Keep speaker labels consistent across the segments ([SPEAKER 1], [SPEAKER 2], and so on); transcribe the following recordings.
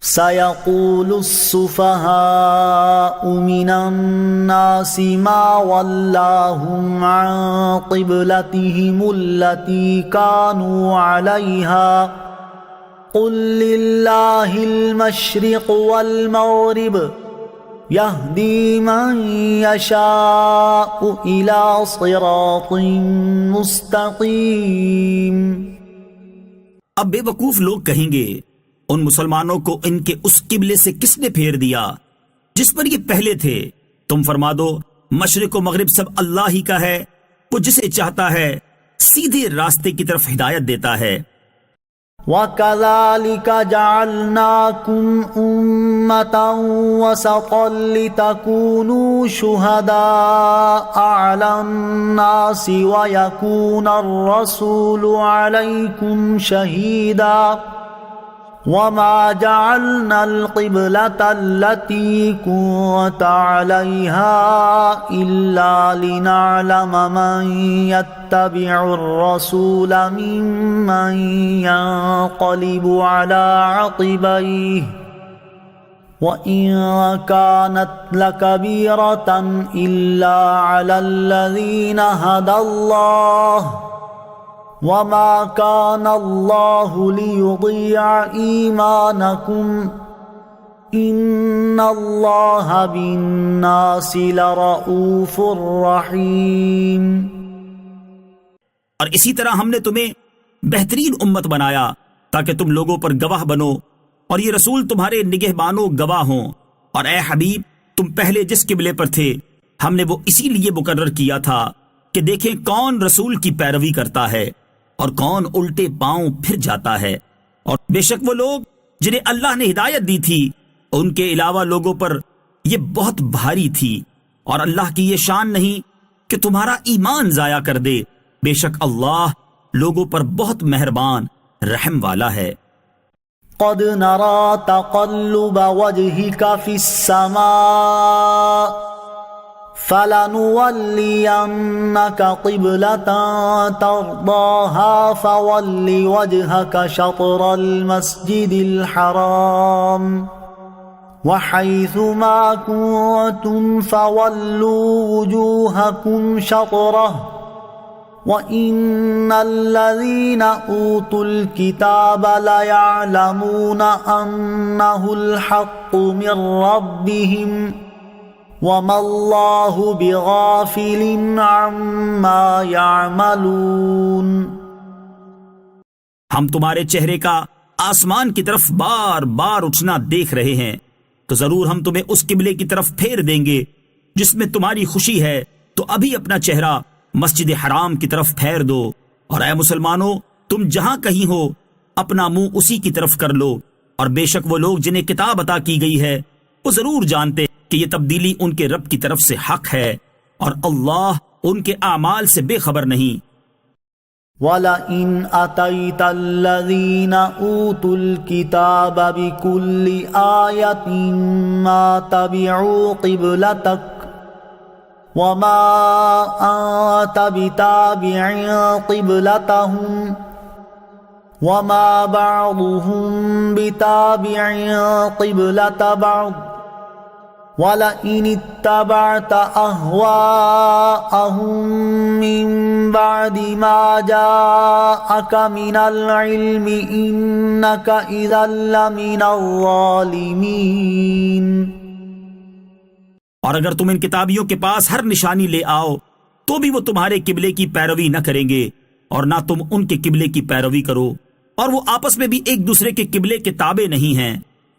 [SPEAKER 1] سيقول السفهاء من الناس ما ولاهم عن قبلتهم التي كانوا عليها قل لله المشرق والمغرب يهدي من يشاء إلى صراط مستقيم۔
[SPEAKER 2] اب بے وقوف لوگ کہیں گے ان مسلمانوں کو ان کے اس قبلے سے کس نے پھیر دیا جس پر یہ پہلے تھے؟ تم فرما دو مشرق و مغرب سب اللہ ہی کا ہے، وہ جسے چاہتا ہے سیدھے راستے کی طرف ہدایت دیتا ہے۔
[SPEAKER 1] وَكَذَلِكَ جَعَلْنَاكُمْ أُمَّةً وَسَطًا لِتَكُونُوا شُهَدَاءَ عَلَى النَّاسِ وَيَكُونَ الرَّسُولُ عَلَيْكُمْ شَهِيدًا وَمَا جَعَلْنَا الْقِبْلَةَ الَّتِي كُنتَ عَلَيْهَا إِلَّا لِنَعْلَمَ مَن يَتَّبِعُ الرَّسُولَ مِمَّن يَنقَلِبُ عَلَى عَقِبَيْهِ وَإِن كَانَتْ لَكَبِيرَةً إِلَّا عَلَى الَّذِينَ هَدَى اللَّهُ وَمَا كَانَ اللَّهُ لِيُضِيعَ إِيمَانَكُمْ إِنَّ اللَّهَ بِالنَّاسِ لَرَءُوفٌ رَحِيمٌ۔
[SPEAKER 2] اور اسی طرح ہم نے تمہیں بہترین امت بنایا تاکہ تم لوگوں پر گواہ بنو اور یہ رسول تمہارے نگہبانوں گواہ ہوں۔ اور اے حبیب تم پہلے جس قبلے پر تھے ہم نے وہ اسی لیے مقرر کیا تھا کہ دیکھیں کون رسول کی پیروی کرتا ہے اور کون الٹے پاؤں پھر جاتا ہے۔ اور بے شک وہ لوگ جنہیں اللہ نے ہدایت دی تھی ان کے علاوہ لوگوں پر یہ بہت بھاری تھی، اور اللہ کی یہ شان نہیں کہ تمہارا ایمان ضائع کر دے، بے شک اللہ لوگوں پر بہت مہربان رحم والا ہے۔
[SPEAKER 1] قد نرى تقلب وجهك في السماء فلنولينك قبلة ترضاها فول وجهك شطر المسجد الحرام وحيث ما كنتم فولوا وجوهكم شطره وَإِنَّ الَّذِينَ أُوتُوا الْكِتَابَ لَيَعْلَمُونَ أَنَّهُ الْحَقُّ مِنْ رَبِّهِمْ وَمَا اللَّهُ بِغَافِلٍ عَمَّا يَعْمَلُونَ۔
[SPEAKER 2] ہم تمہارے چہرے کا آسمان کی طرف بار بار اٹھنا دیکھ رہے ہیں تو ضرور ہم تمہیں اس قبلے کی طرف پھیر دیں گے جس میں تمہاری خوشی ہے، تو ابھی اپنا چہرہ مسجد حرام کی طرف پھیر دو، اور اے مسلمانوں تم جہاں کہیں ہو اپنا منہ اسی کی طرف کر لو۔ اور بے شک وہ لوگ جنہیں کتاب عطا کی گئی ہے وہ ضرور جانتے کہ یہ تبدیلی ان کے رب کی طرف سے حق ہے، اور اللہ ان کے اعمال سے بے خبر نہیں۔
[SPEAKER 1] وَلَئِنْ أَتَيْتَ الَّذِينَ أُوتُوا الْكِتَابَ بِكُلِّ آيَةٍ مَا تَبِعُوا قِبْلَتَكَ وَمَا أَنْتَ بِتَابِعٍ قِبْلَتَهُمْ وَمَا بَعْضُهُمْ بِتَابِعٍ قِبْلَةَ بَعْضٍ وَلَئِنِ اتَّبَعْتَ أَهْوَاءَهُمْ مِنْ بَعْدِ مَا جَاءَكَ مِنَ الْعِلْمِ إِنَّكَ إِذًا لَمِنَ الظَّالِمِينَ۔
[SPEAKER 2] اور اگر تم ان کتابیوں کے پاس ہر نشانی لے آؤ تو بھی وہ تمہارے قبلے کی پیروی نہ کریں گے، اور نہ تم ان کے قبلے کی پیروی کرو، اور وہ آپس میں بھی ایک دوسرے کے قبلے کے تابع نہیں ہیں۔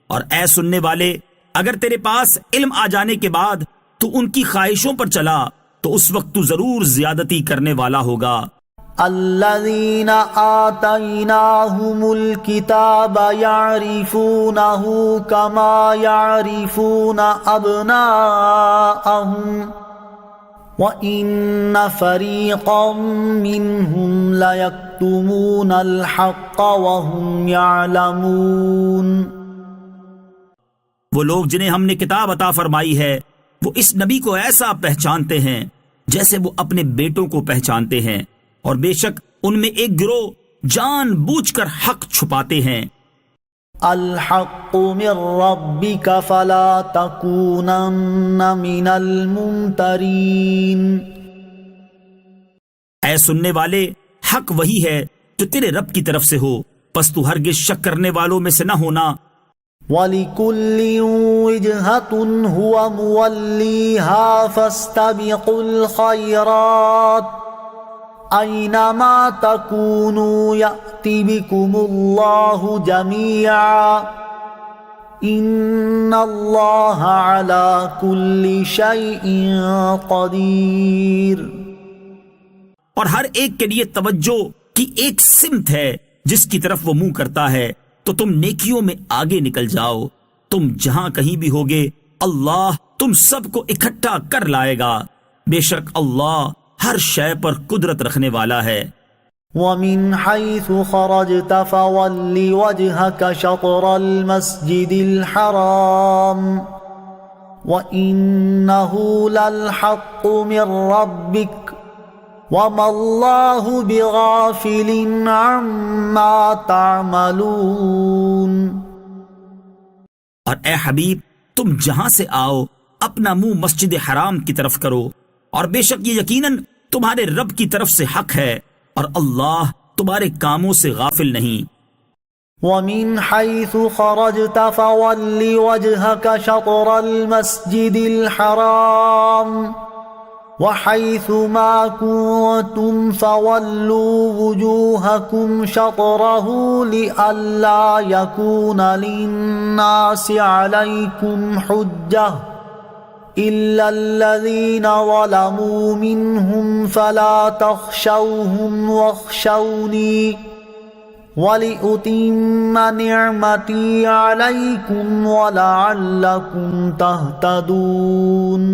[SPEAKER 2] اور اے سننے والے اگر تیرے پاس علم آ جانے کے بعد تو ان کی خواہشوں پر چلا تو اس وقت تو ضرور زیادتی کرنے والا ہوگا۔
[SPEAKER 1] الذين آتيناهم الكتاب يعرفونه كما يعرفون أبناءهم وَإِنَّ فَرِيقًا مِّنْهُمْ لَيَكْتُمُونَ الْحَقَّ وَهُمْ يَعْلَمُونَ۔
[SPEAKER 2] وہ لوگ جنہیں ہم نے کتاب عطا فرمائی ہے وہ اس نبی کو ایسا پہچانتے ہیں جیسے وہ اپنے بیٹوں کو پہچانتے ہیں، اور بے شک ان میں ایک گروہ جان بوجھ کر حق چھپاتے ہیں۔
[SPEAKER 1] الحق من ربك فلا تكونن من الممترين.
[SPEAKER 2] اے سننے والے، حق وہی ہے جو تیرے رب کی طرف سے ہو، پس تو ہرگز شک کرنے والوں میں سے نہ ہونا.
[SPEAKER 1] وَلِكُلٍّ وِجْهَةٌ هُوَ مُوَلِّيهَا فَاسْتَبِقُوا الْخَيْرَاتِ أَيْنَمَا تَكُونُوا يَأْتِ بِكُمُ اللَّهُ جَمِيعًا إِنَّ اللَّهَ عَلَى كُلِّ شَيْءٍ قَدِيرٌ.
[SPEAKER 2] اور ہر ایک کے لیے توجہ کی ایک سمت ہے جس کی طرف وہ منہ کرتا ہے، تو تم نیکیوں میں آگے نکل جاؤ. تم جہاں کہیں بھی ہوگے اللہ تم سب کو اکٹھا کر لائے گا. بے شک اللہ ہر شے پر قدرت رکھنے والا ہے.
[SPEAKER 1] وَمِنْ حَيْثُ خَرَجْتَ فَوَلِّ وَجْهَكَ شَطْرَ الْمَسْجِدِ الْحَرَامِ وَإِنَّهُ لَلْحَقُّ مِنْ رَبِّكَ وَمَا اللَّهُ بِغَافِلٍ عَمَّا تَعْمَلُونَ.
[SPEAKER 2] اور اے حبیب، تم جہاں سے آؤ اپنا منہ مسجد حرام کی طرف کرو، اور بے شک یہ یقیناً تمہارے رب کی طرف سے حق ہے، اور اللہ تمہارے کاموں سے غافل نہیں.
[SPEAKER 1] وَمِنْ حَيْثُ خَرَجْتَ فَوَلِّ وَجْهَكَ شَطْرَ الْمَسْجِدِ الْحَرَامِ وَحَيْثُ مَا كُنتُمْ فَوَلُّوا وُجُوهَكُمْ شَطْرَهُ لِئَلَّا يَكُونَ لِلنَّاسِ عَلَيْكُمْ حُجَّةٌ إِلَّا الَّذِينَ ظَلَمُوا مِنْهُمْ فَلَا تَخْشَوْهُمْ وَاخْشَوْنِي وَلِأُتِمَّ نِعْمَتِي عَلَيْكُمْ وَلَعَلَّكُمْ تَهْتَدُونَ.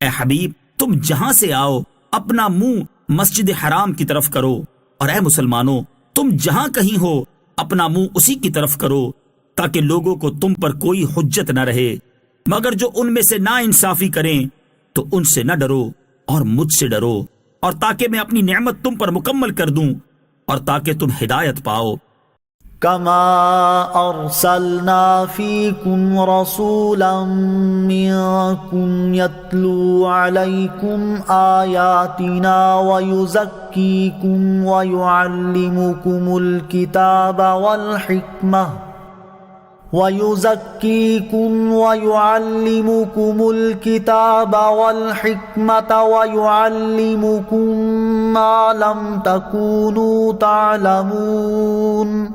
[SPEAKER 2] اے حبیب، تم جہاں سے آؤ اپنا منہ مسجد حرام کی طرف کرو، اور اے مسلمانوں تم جہاں کہیں ہو اپنا منہ اسی کی طرف کرو، تاکہ لوگوں کو تم پر کوئی حجت نہ رہے، مگر جو ان میں سے نا انصافی کریں تو ان سے نہ ڈرو اور مجھ سے ڈرو، اور تاکہ میں اپنی نعمت تم پر مکمل کر دوں اور تاکہ تم ہدایت پاؤ.
[SPEAKER 1] كما أرسلنا فيكم رسولا منكم يتلو عليكم آياتنا ويزكيكم ويعلمكم الكتاب والحكمة ويعلمكم ما لم تكونوا تعلمون.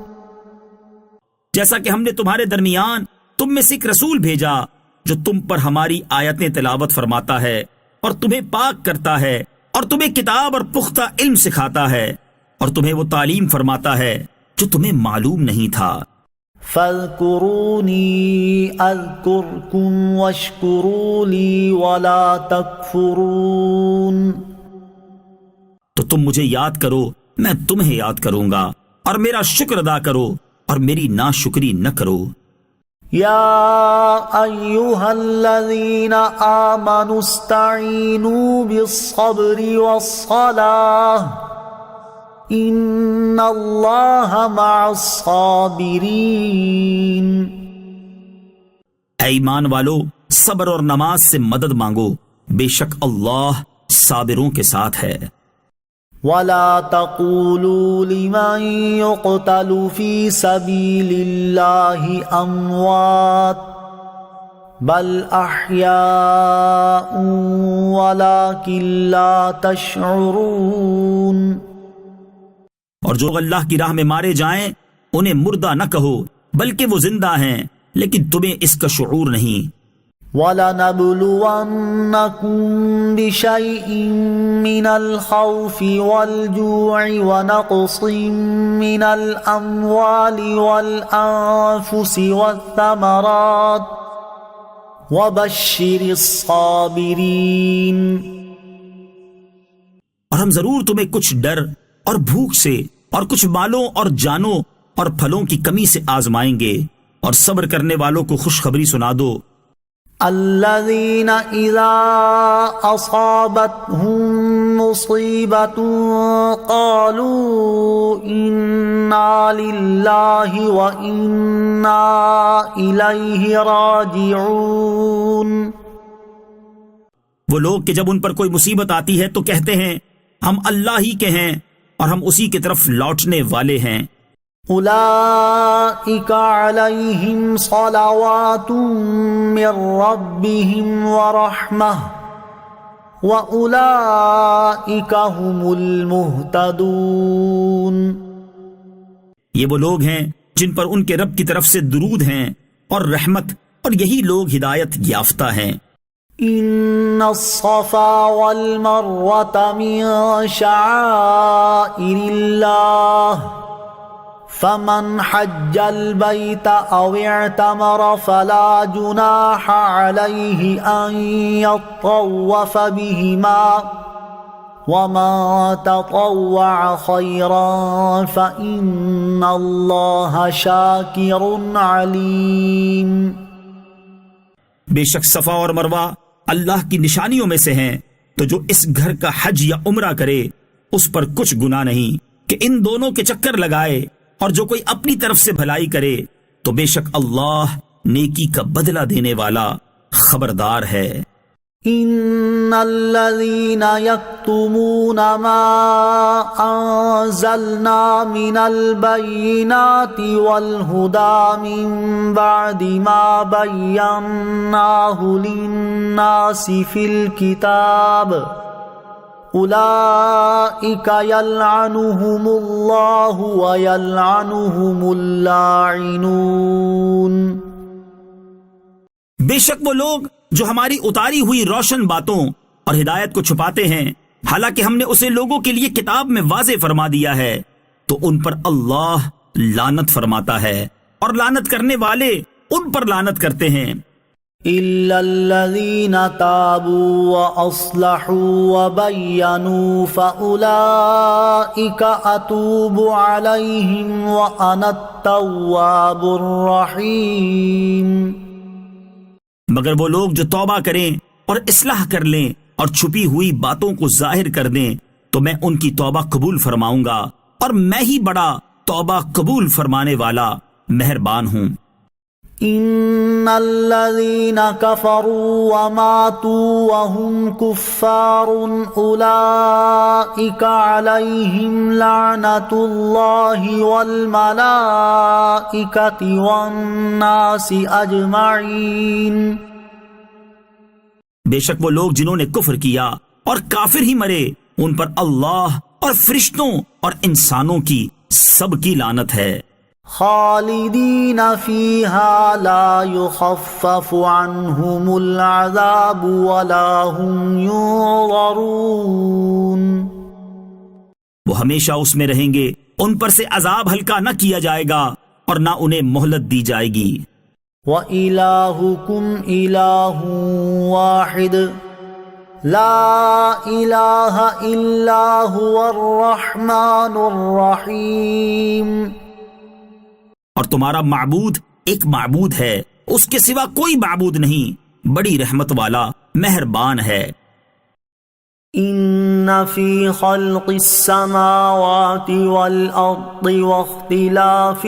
[SPEAKER 2] جیسا کہ ہم نے تمہارے درمیان تم میں سے ایک رسول بھیجا جو تم پر ہماری آیتیں تلاوت فرماتا ہے اور تمہیں پاک کرتا ہے اور تمہیں کتاب اور پختہ علم سکھاتا ہے اور تمہیں وہ تعلیم فرماتا ہے جو تمہیں معلوم نہیں تھا.
[SPEAKER 1] فَاذْكُرُونِي أَذْكُرْكُمْ وَاشْكُرُوا لِي وَلَا تَكْفُرُونَ.
[SPEAKER 2] تو تم مجھے یاد کرو، میں تمہیں یاد کروں گا، اور میرا شکر ادا کرو اور میری ناشکری نہ کرو.
[SPEAKER 1] یا ایھا الذین آمنوا استعینوا بالصبر والصلاۃ ان اللہ مع الصابرین.
[SPEAKER 2] اے ایمان والو، صبر اور نماز سے مدد مانگو، بے شک اللہ صابروں کے ساتھ ہے.
[SPEAKER 1] وَلَا تَقُولُوا لِمَن يُقْتَلُ فِي سَبِيلِ اللَّهِ أَمْوَاتٌ بَلْ أَحْيَاءٌ وَلَكِن لَّا تَشْعُرُونَ.
[SPEAKER 2] اور جو اللہ کی راہ میں مارے جائیں انہیں مردہ نہ کہو، بلکہ وہ زندہ ہیں، لیکن تمہیں اس کا شعور نہیں.
[SPEAKER 1] وَلَنَبْلُوَنَّكُمْ بِشَيْءٍ مِّنَ الْخَوْفِ وَالْجُوعِ وَنَقْصٍ مِّنَ الْأَمْوَالِ وَالْأَنفُسِ وَالثَّمَرَاتِ وَبَشِّرِ الصَّابِرِينَ.
[SPEAKER 2] اور ہم ضرور تمہیں کچھ ڈر اور بھوک سے اور کچھ مالوں اور جانوں اور پھلوں کی کمی سے آزمائیں گے، اور صبر کرنے والوں کو خوشخبری سنا دو.
[SPEAKER 1] الذين إذا أصابتهم مصيبة قالوا إنا لله وإنا إليه راجعون.
[SPEAKER 2] وہ لوگ کہ جب ان پر کوئی مصیبت آتی ہے تو کہتے ہیں ہم اللہ ہی کے ہیں اور ہم اسی کی طرف لوٹنے والے ہیں.
[SPEAKER 1] أولئك عليهم صلوات من ربهم ورحمة وأولئك هم المهتدون.
[SPEAKER 2] یہ وہ لوگ ہیں جن پر ان کے رب کی طرف سے درود ہیں اور رحمت، اور یہی لوگ ہدایت یافتہ ہیں.
[SPEAKER 1] إن الصفا والمروة من شعائر الله فمن حج البيت أو اعتمر فلا جناح عليه أن يطوف بهما ومن تطوع خيرا فإن الله شاكر عليم.
[SPEAKER 2] بے شک صفا اور مروہ اللہ کی نشانیوں میں سے ہیں، تو جو اس گھر کا حج یا عمرہ کرے اس پر کچھ گناہ نہیں کہ ان دونوں کے چکر لگائے، اور جو کوئی اپنی طرف سے بھلائی کرے تو بے شک اللہ نیکی کا بدلہ دینے والا خبردار ہے.
[SPEAKER 1] ان الذين يكتمون ما انزلنا من البينات والهدى من بعد ما بيناه للناس في الكتاب اولئك يلعنهم الله ويلعنهم اللاعنون.
[SPEAKER 2] بے شک وہ لوگ جو ہماری اتاری ہوئی روشن باتوں اور ہدایت کو چھپاتے ہیں، حالانکہ ہم نے اسے لوگوں کے لیے کتاب میں واضح فرما دیا ہے، تو ان پر اللہ لعنت فرماتا ہے، اور لعنت کرنے والے ان پر لعنت کرتے ہیں.
[SPEAKER 1] إلا الذين تابوا وأصلحوا وبينوا فأولئك أتوب عليهم وأنا التواب الرحيم.
[SPEAKER 2] مگر وہ لوگ جو توبہ کریں اور اصلاح کر لیں اور چھپی ہوئی باتوں کو ظاہر کر دیں تو میں ان کی توبہ قبول فرماؤں گا، اور میں ہی بڑا توبہ قبول فرمانے والا مہربان ہوں.
[SPEAKER 1] ان الذين كفروا وماتوا وهم كفار اولئك عليهم لعنة الله والملائكة والناس اجمعين.
[SPEAKER 2] بے شک وہ لوگ جنہوں نے کفر کیا اور کافر ہی مرے، ان پر اللہ اور فرشتوں اور انسانوں کی سب کی لعنت ہے.
[SPEAKER 1] خالدین فیہا لا یخفف عنہم العذاب ولا هم ینظرون.
[SPEAKER 2] وہ ہمیشہ اس میں رہیں گے، ان پر سے عذاب ہلکا نہ کیا جائے گا اور نہ انہیں مہلت دی جائے گی.
[SPEAKER 1] وَإِلَٰهُكُمْ إِلَٰهٌ وَاحِدٌ لا الہ الا هو الرحمن الرحیم.
[SPEAKER 2] اور تمہارا معبود ایک معبود ہے، اس کے سوا کوئی معبود نہیں، بڑی رحمت والا مہربان ہے.
[SPEAKER 1] ان فی خلق السماوات والارض واختلاف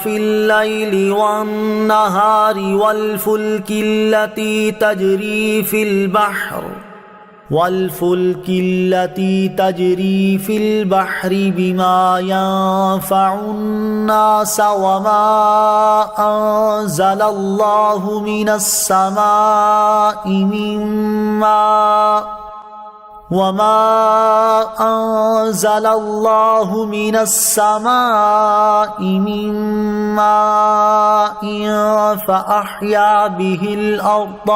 [SPEAKER 1] الليل والنهار والفلك التي تجري في البحر بما ينفع الناس وما أنزل الله من السماء من ماء فأحيا به الأرض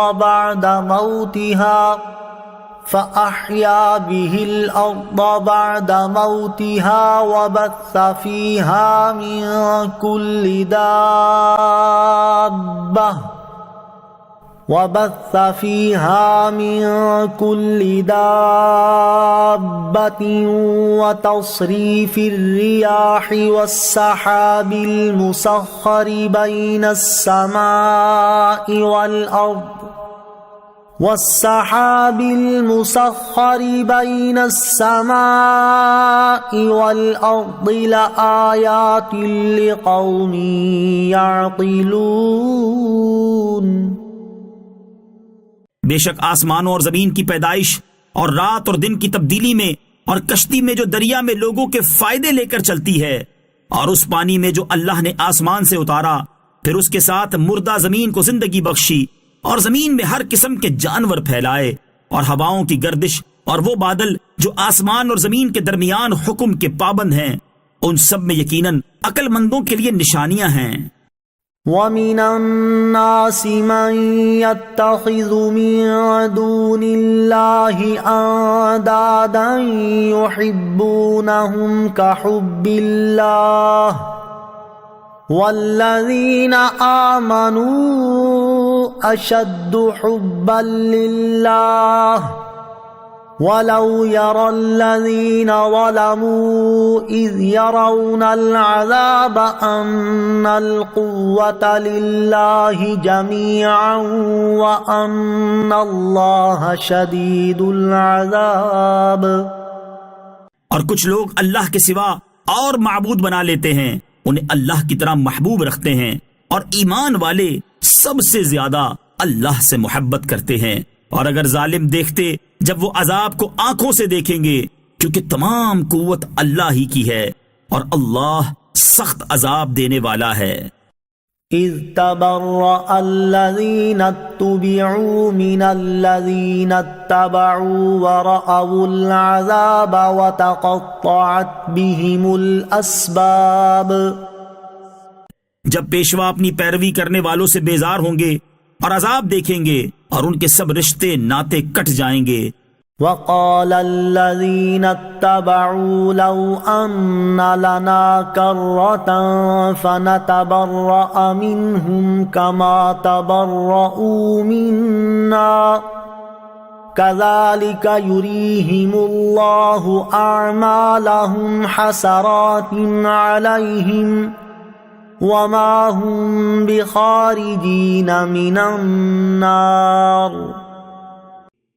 [SPEAKER 1] بعد موتها وبث فيها من كل دابة وتصريف الرياح والسحاب المسخر بين السماء والأرض والسحاب المسخر بين السماء والأرض لآيات لقوم يعقلون.
[SPEAKER 2] بے شک آسمانوں اور زمین کی پیدائش اور رات اور دن کی تبدیلی میں اور کشتی میں جو دریا میں لوگوں کے فائدے لے کر چلتی ہے اور اس پانی میں جو اللہ نے آسمان سے اتارا پھر اس کے ساتھ مردہ زمین کو زندگی بخشی اور زمین میں ہر قسم کے جانور پھیلائے اور ہواؤں کی گردش اور وہ بادل جو آسمان اور زمین کے درمیان حکم کے پابند ہیں ان سب میں یقیناً عقل مندوں کے لیے نشانیاں ہیں.
[SPEAKER 1] وَمِنَ النَّاسِ مَن يَتَّخِذُ مِن دُونِ اللَّهِ أَندَادًا يُحِبُّونَهُمْ كَحُبِّ اللَّهِ وَالَّذِينَ آمَنُوا أَشَدُّ حُبًّا لِلَّهِ وَلَوْ يَرَى الَّذِينَ ظَلَمُوا إِذْ يَرَوْنَ الْعَذَابَ أَنَّ الْقُوَّةَ لِلَّهِ جَمِيعًا وَأَنَّ اللَّهَ شَدِيدُ الْعَذَابِ.
[SPEAKER 2] اور کچھ لوگ اللہ کے سوا اور معبود بنا لیتے ہیں انہیں اللہ کی طرح محبوب رکھتے ہیں اور ایمان والے سب سے زیادہ اللہ سے محبت کرتے ہیں. اور اگر ظالم دیکھتے جب وہ عذاب کو آنکھوں سے دیکھیں گے کیونکہ تمام قوت اللہ ہی کی ہے اور اللہ سخت عذاب دینے والا ہے.
[SPEAKER 1] اذ تبرأ الذین اتبعوا من الذین اتبعوا ورأوا العذاب وتقطعت بهم الاسباب.
[SPEAKER 2] جب پیشوا اپنی پیروی کرنے والوں سے بیزار ہوں گے اور عذاب دیکھیں گے اور ان کے سب رشتے ناطے کٹ جائیں گے.
[SPEAKER 1] وقال الذين اتبعوا لو أن لنا كرة فنتبرأ منهم كما تبرؤوا منا كذلك يريهم الله أعمالهم حسرات عليهم وما هم بخارجين من النار.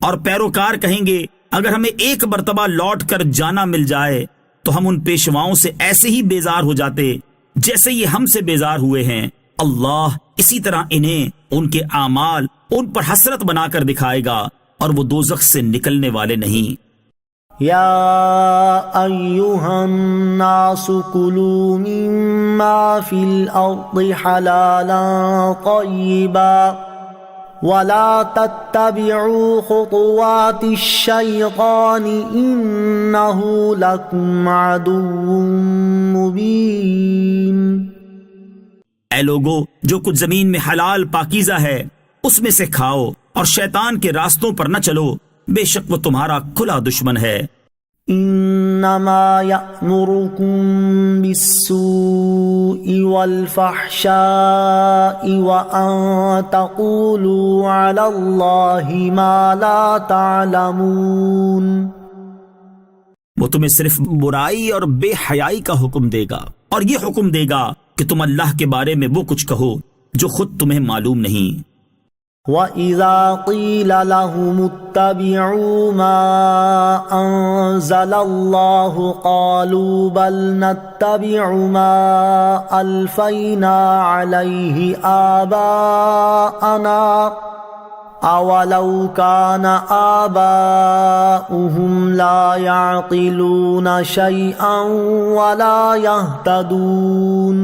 [SPEAKER 2] اور پیروکار کہیں گے اگر ہمیں ایک مرتبہ لوٹ کر جانا مل جائے تو ہم ان پیشواؤں سے ایسے ہی بیزار ہو جاتے جیسے یہ ہم سے بیزار ہوئے ہیں. اللہ اسی طرح انہیں ان کے اعمال ان پر حسرت بنا کر دکھائے گا اور وہ دوزخ سے نکلنے والے نہیں.
[SPEAKER 1] یا ایہا الناس کلوا مما فی الارض حلالا طیبا ولا تتبعوا خطوات الشیطان انہ لکم عدو مبین.
[SPEAKER 2] اے لوگو جو کچھ زمین میں حلال پاکیزہ ہے اس میں سے کھاؤ اور شیطان کے راستوں پر نہ چلو بے شک وہ تمہارا کھلا دشمن ہے.
[SPEAKER 1] انما یأمرکم بالسوء والفحشاء وان تقولوا علی اللہ ما لا تعلمون.
[SPEAKER 2] وہ تمہیں صرف برائی اور بے حیائی کا حکم دے گا اور یہ حکم دے گا کہ تم اللہ کے بارے میں وہ کچھ کہو جو خود تمہیں معلوم نہیں.
[SPEAKER 1] وَإِذَا قِيلَ لَهُمُ اتَّبِعُوا مَا أَنزَلَ اللَّهُ قَالُوا بَلْ نَتَّبِعُ مَا أَلْفَيْنَا عَلَيْهِ آبَاءَنَا أَوَلَوْ كَانَ آبَاؤُهُمْ لَا يَعْقِلُونَ شَيْئًا وَلَا يَهْتَدُونَ.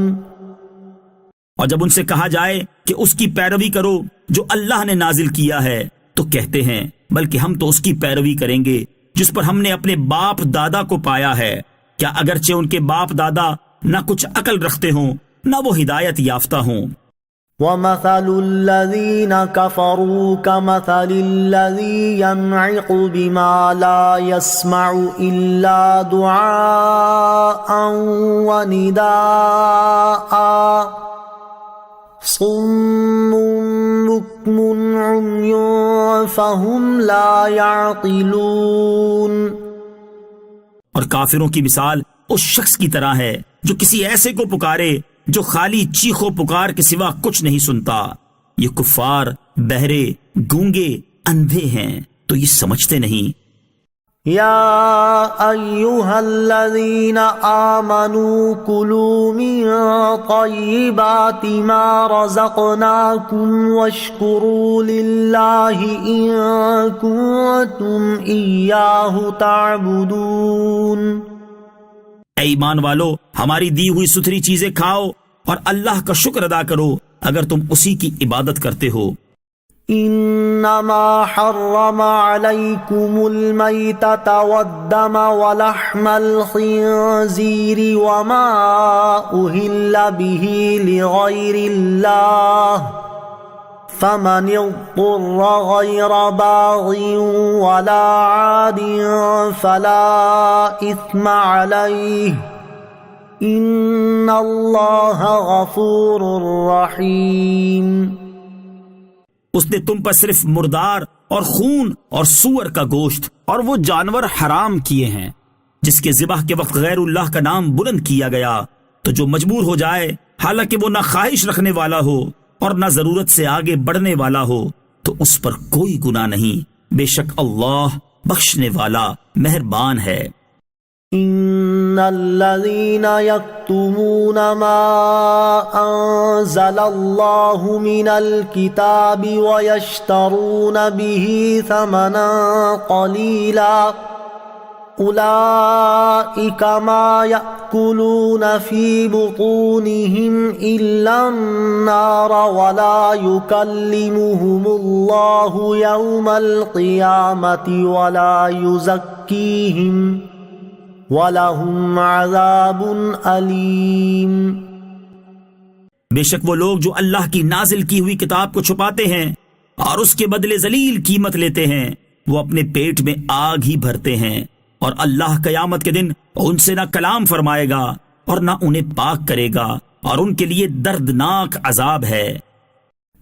[SPEAKER 2] اور جب ان سے کہا جائے کہ اس کی پیروی کرو جو اللہ نے نازل کیا ہے تو کہتے ہیں بلکہ ہم تو اس کی پیروی کریں گے جس پر ہم نے اپنے باپ دادا کو پایا ہے. کیا اگرچہ ان کے باپ دادا نہ کچھ عقل رکھتے ہوں نہ وہ ہدایت یافتہ ہوں.
[SPEAKER 1] وَمَثَلُ الَّذِينَ كَفَرُوا كَمَثَلِ الَّذِي يَنْعِقُ بِمَا لَا يَسْمَعُ إِلَّا دُعَاءً وَنِدَاءً صُمٌّ بُكْمٌ عُمْيٌ فَهُمْ لَا يَعْقِلُونَ.
[SPEAKER 2] اور کافروں کی مثال اس شخص کی طرح ہے جو کسی ایسے کو پکارے جو خالی چیخو پکار کے سوا کچھ نہیں سنتا. یہ کفار بہرے گونگے اندھے ہیں تو یہ سمجھتے نہیں۔
[SPEAKER 1] يا أيها الذين آمنوا كلوا من طيبات ما رزقناكم واشكروا لله إن كنتم إياه تعبدون۔
[SPEAKER 2] اے ایمان والو، ہماری دی ہوئی ستھری چیزیں کھاؤ اور اللہ کا شکر ادا کرو اگر تم اسی کی عبادت کرتے ہو۔
[SPEAKER 1] انما حرم عليكم الميتة والدم ولحم الخنزير وما أهل به لغير الله فمن اضطر غير باغ ولا عاد فلا إثم عليه إن الله غفور رحيم۔
[SPEAKER 2] اس نے تم پر صرف مردار اور خون اور سور کا گوشت اور وہ جانور حرام کیے ہیں جس کے ذبح کے وقت غیر اللہ کا نام بلند کیا گیا، تو جو مجبور ہو جائے حالانکہ وہ نہ خواہش رکھنے والا ہو اور نہ ضرورت سے آگے بڑھنے والا ہو تو اس پر کوئی گناہ نہیں، بے شک اللہ بخشنے والا مہربان ہے۔
[SPEAKER 1] ان الذين يكتمون ما انزل الله من الكتاب ويشترون به ثمنا قليلا اولئك ما يأكلون في بطونهم الا النار ولا يكلمهم الله يوم القيامة ولا يزكيهم وَلَهُمْ عَذَابٌ أَلِيمٌ۔
[SPEAKER 2] بے شک وہ لوگ جو اللہ کی نازل کی ہوئی کتاب کو چھپاتے ہیں اور اس کے بدلے ذلیل قیمت لیتے ہیں، وہ اپنے پیٹ میں آگ ہی بھرتے ہیں، اور اللہ قیامت کے دن ان سے نہ کلام فرمائے گا اور نہ انہیں پاک کرے گا، اور ان کے لیے دردناک عذاب ہے۔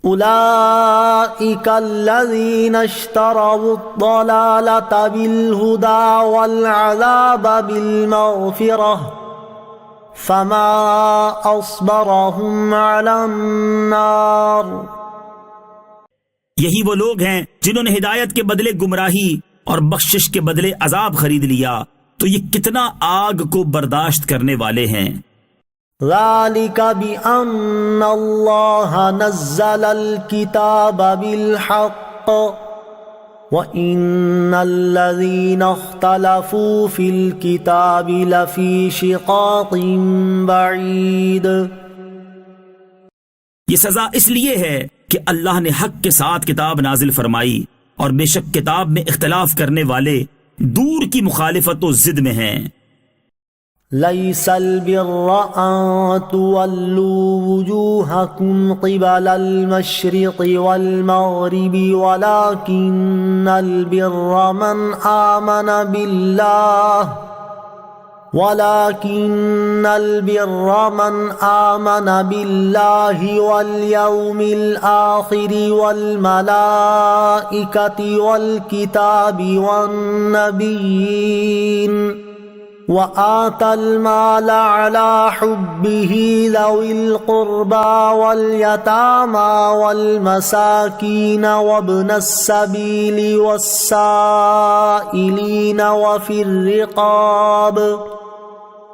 [SPEAKER 1] أولئك الذين اشتروا الضلالة بالهدى والعذاب بالمغفرة فما أصبرهم على النار۔
[SPEAKER 2] یہی وہ لوگ ہیں جنہوں نے ہدایت کے بدلے گمراہی اور بخشش کے بدلے عذاب خرید لیا، تو یہ کتنا آگ کو برداشت کرنے والے ہیں۔
[SPEAKER 1] ذلك بأن الله نزل الكتاب بالحق وإن الذين اختلفوا في الكتاب لفي شقاق بعيد۔
[SPEAKER 2] یہ سزا اس لیے ہے کہ اللہ نے حق کے ساتھ کتاب نازل فرمائی، اور بے شک کتاب میں اختلاف کرنے والے دور کی مخالفت و ضد میں ہیں۔
[SPEAKER 1] ليس البر أن تولوا وجوهكم قبل المشرق والمغرب ولكن البر من آمن بالله واليوم الآخر والملائكة والكتاب والنبيين وآتى المال على حبه ذوي القربى واليتامى والمساكين وابن السبيل والسائلين وفي الرقاب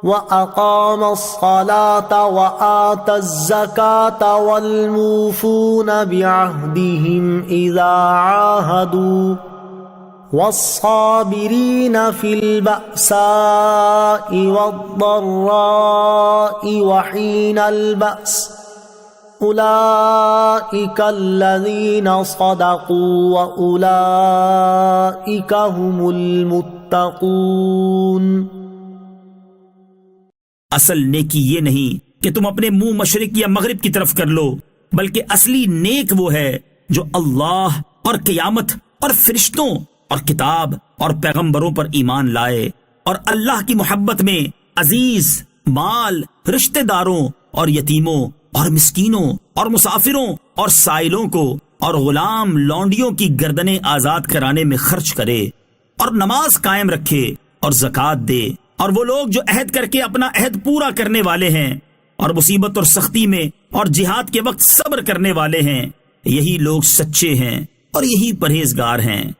[SPEAKER 1] وأقام الصلاة وآتى الزكاة والموفون بعهدهم إذا عاهدوا والصابرين في البأساء والضراء وحين البأس أولئك الذين صدقوا وأولئك هم المتقون۔
[SPEAKER 2] اصل نیکی یہ نہیں کہ تم اپنے منہ مشرق یا مغرب کی طرف کر لو، بلکہ اصلی نیک وہ ہے جو اللہ اور قیامت اور فرشتوں اور کتاب اور پیغمبروں پر ایمان لائے، اور اللہ کی محبت میں عزیز مال، رشتہ داروں اور یتیموں اور مسکینوں اور مسافروں اور سائلوں کو اور غلام لونڈیوں کی گردنیں آزاد کرانے میں خرچ کرے، اور نماز قائم رکھے اور زکوٰۃ دے، اور وہ لوگ جو عہد کر کے اپنا عہد پورا کرنے والے ہیں اور مصیبت اور سختی میں اور جہاد کے وقت صبر کرنے والے ہیں، یہی لوگ سچے ہیں اور یہی پرہیزگار ہیں۔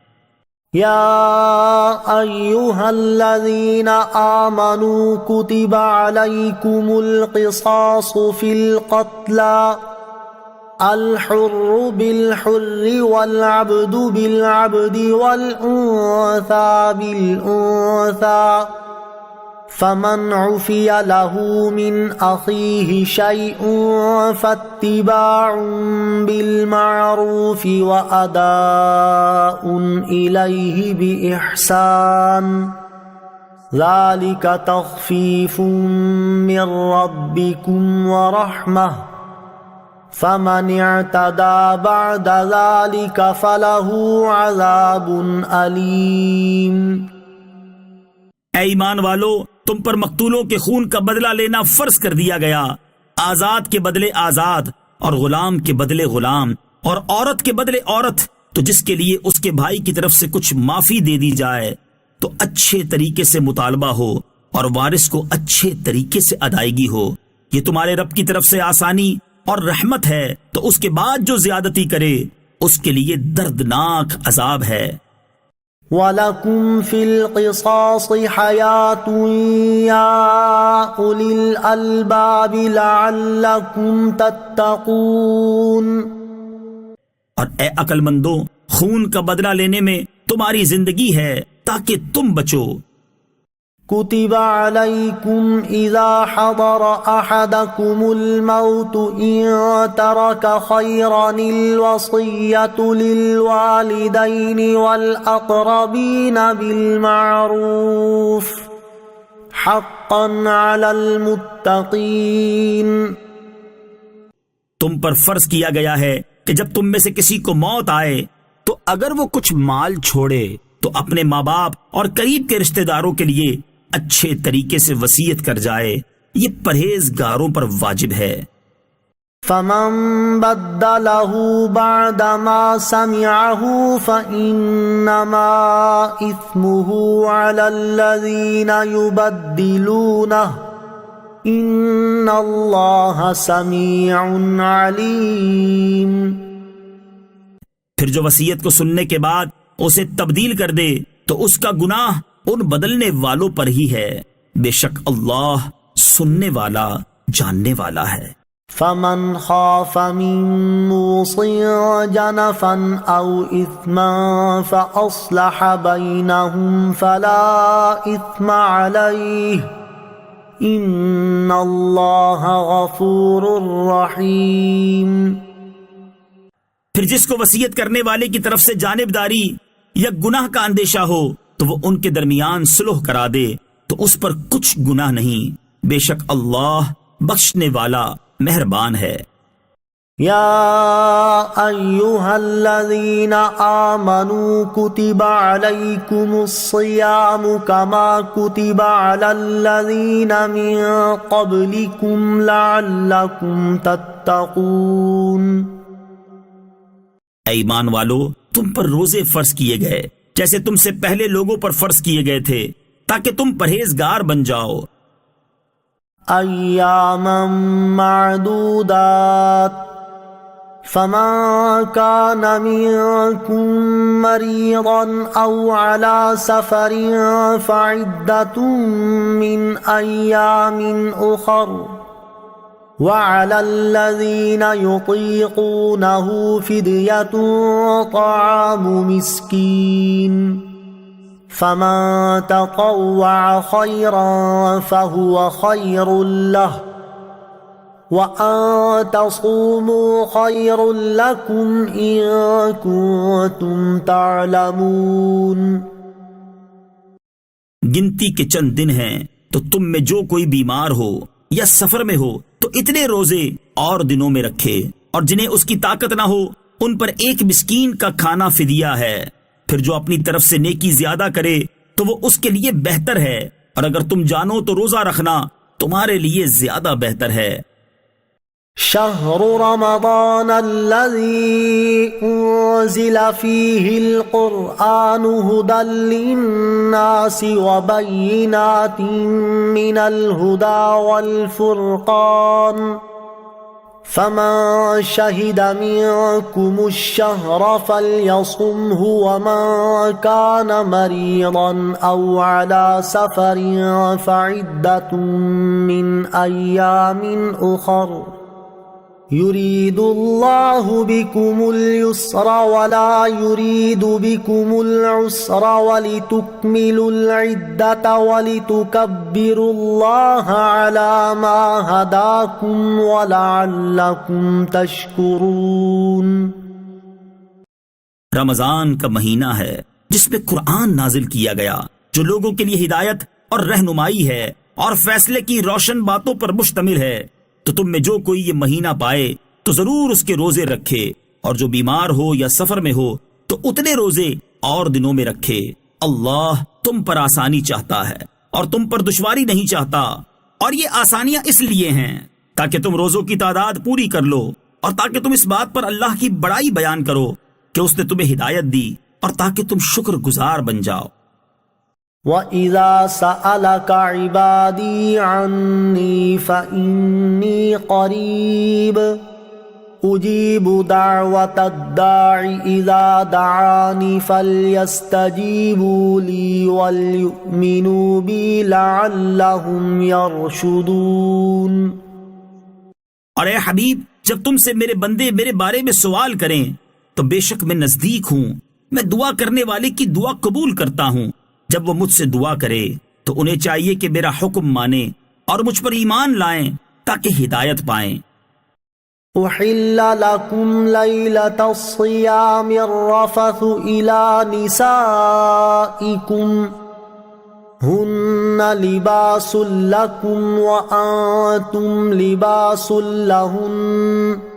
[SPEAKER 1] يا أيها الذين آمنوا كتب عليكم القصاص في القتلى الحر بالحر والعبد بالعبد والأنثى بالأنثى فمن عفي له من أخيه شيء فاتباع بالمعروف وأداء إليه بإحسان ذلك تخفيف من ربكم ورحمة فمن اعتدى بعد ذلك فله عذاب أليم۔
[SPEAKER 2] اے ایمان والو، تم پر مقتولوں کے خون کا بدلہ لینا فرض کر دیا گیا، آزاد کے بدلے آزاد اور غلام کے بدلے غلام اور عورت کے بدلے عورت، تو جس کے لیے اس کے بھائی کی طرف سے کچھ معافی دے دی جائے تو اچھے طریقے سے مطالبہ ہو اور وارث کو اچھے طریقے سے ادائیگی ہو، یہ تمہارے رب کی طرف سے آسانی اور رحمت ہے۔ تو اس کے بعد جو زیادتی کرے اس کے لیے دردناک عذاب ہے۔
[SPEAKER 1] وَلَكُمْ فِي الْقِصَاصِ حَيَاةٌ يَا أُولِي الْأَلْبَابِ لَعَلَّكُمْ تَتَّقُونَ۔
[SPEAKER 2] اور اے عقل مندو، خون کا بدلہ لینے میں تمہاری زندگی ہے تاکہ تم بچو۔
[SPEAKER 1] كتب عليكم إذا حضر أحدكم الموت إن ترك خيرا الوصية للوالدين والأقربين بالمعروف حقا على المتقين۔
[SPEAKER 2] تم پر فرض کیا گیا ہے کہ جب تم میں سے کسی کو موت آئے تو اگر وہ کچھ مال چھوڑے تو اپنے ماں باپ اور قریب کے رشتہ داروں کے لیے اچھے طریقے سے وصیت کر جائے، یہ پرہیزگاروں پر واجب ہے۔
[SPEAKER 1] فمن بدله بعد ما سمعه فإنما إثمه على الذين يبدلونه إن الله سميع عليم۔
[SPEAKER 2] پھر جو وصیت کو سننے کے بعد اسے تبدیل کر دے تو اس کا گناہ ان بدلنے والوں پر ہی ہے، بے شک اللہ سننے والا جاننے والا ہے۔
[SPEAKER 1] فمن خاف من موص جنفا او اثما فاصلح بينهم فلا اثم عليه ان اللہ غفور رحیم۔
[SPEAKER 2] پھر جس کو وصیت کرنے والے کی طرف سے جانبداری یا گناہ کا اندیشہ ہو تو وہ ان کے درمیان صلح کرا دے تو اس پر کچھ گناہ نہیں، بے شک اللہ بخشنے والا مہربان ہے۔
[SPEAKER 1] یا ایہا الذین آمنوا کتب علیکم الصیام کما کتب علی الذین من قبلکم لعلکم تتقون۔
[SPEAKER 2] اے ایمان والو، تم پر روزے فرض کیے گئے جیسے تم سے پہلے لوگوں پر فرض کیے گئے تھے تاکہ تم پرہیزگار بن جاؤ۔
[SPEAKER 1] ایاما معدودات فمن كان منكم مريضا او على سفر فعدة من ايام اخر وعلى الذين يطيقونه فدية طعام مسكين فمن تطوع خيرا فهو خير له وأن تصوموا خير لكم إن كنتم تعلمون۔
[SPEAKER 2] گنتی کے چند دن ہیں تو تم میں جو کوئی بیمار ہو یا سفر میں ہو تو اتنے روزے اور دنوں میں رکھے، اور جنہیں اس کی طاقت نہ ہو ان پر ایک مسکین کا کھانا فدیہ ہے۔ پھر جو اپنی طرف سے نیکی زیادہ کرے تو وہ اس کے لیے بہتر ہے، اور اگر تم جانو تو روزہ رکھنا تمہارے لیے زیادہ بہتر ہے۔
[SPEAKER 1] شهر رمضان الذي أنزل فيه القرآن هدى للناس وبينات من الهدى والفرقان فمن شهد منكم الشهر فليصمه ومن كان مريضا أو على سفر فعدة من أيام أخر يريد الله بكم اليسر ولا يريد بكم العسر ولتكملوا العدة ولتكبروا الله على ما هداكم ولعلكم تشكرون۔
[SPEAKER 2] رمضان کا مہینہ ہے جس پہ قرآن نازل کیا گیا، جو لوگوں کے لیے ہدایت اور رہنمائی ہے اور فیصلے کی روشن باتوں پر مشتمل ہے۔ تو تم میں جو کوئی یہ مہینہ پائے تو ضرور اس کے روزے رکھے، اور جو بیمار ہو یا سفر میں ہو تو اتنے روزے اور دنوں میں رکھے۔ اللہ تم پر آسانی چاہتا ہے اور تم پر دشواری نہیں چاہتا، اور یہ آسانیاں اس لیے ہیں تاکہ تم روزوں کی تعداد پوری کر لو، اور تاکہ تم اس بات پر اللہ کی بڑائی بیان کرو کہ اس نے تمہیں ہدایت دی، اور تاکہ تم شکر گزار بن جاؤ۔
[SPEAKER 1] وَإِذَا سَأَلَكَ عِبَادِي عَنِّي فَإِنِّي قَرِيبٌ أُجِيبُ دَعْوَةَ الدَّاعِ إِذَا دَعَانِ فَلْيَسْتَجِيبُوا لِي وَلْيُؤْمِنُوا بِي لَعَلَّهُمْ يَرْشُدُونَ۔
[SPEAKER 2] اور اے حبیب، جب تم سے میرے بندے میرے بارے میں سوال کریں تو بے شک میں نزدیک ہوں، میں دعا کرنے والے کی دعا قبول کرتا ہوں۔ جب وہ مجھ سے دعا کرے تو انہیں چاہیے کہ میرا حکم مانیں اور مجھ پر ایمان لائیں تاکہ ہدایت پائیں۔
[SPEAKER 1] أحل لكم ليلة الصيام الرفث إلى نسائكم هن لباس لكم وأنتم لباس لهن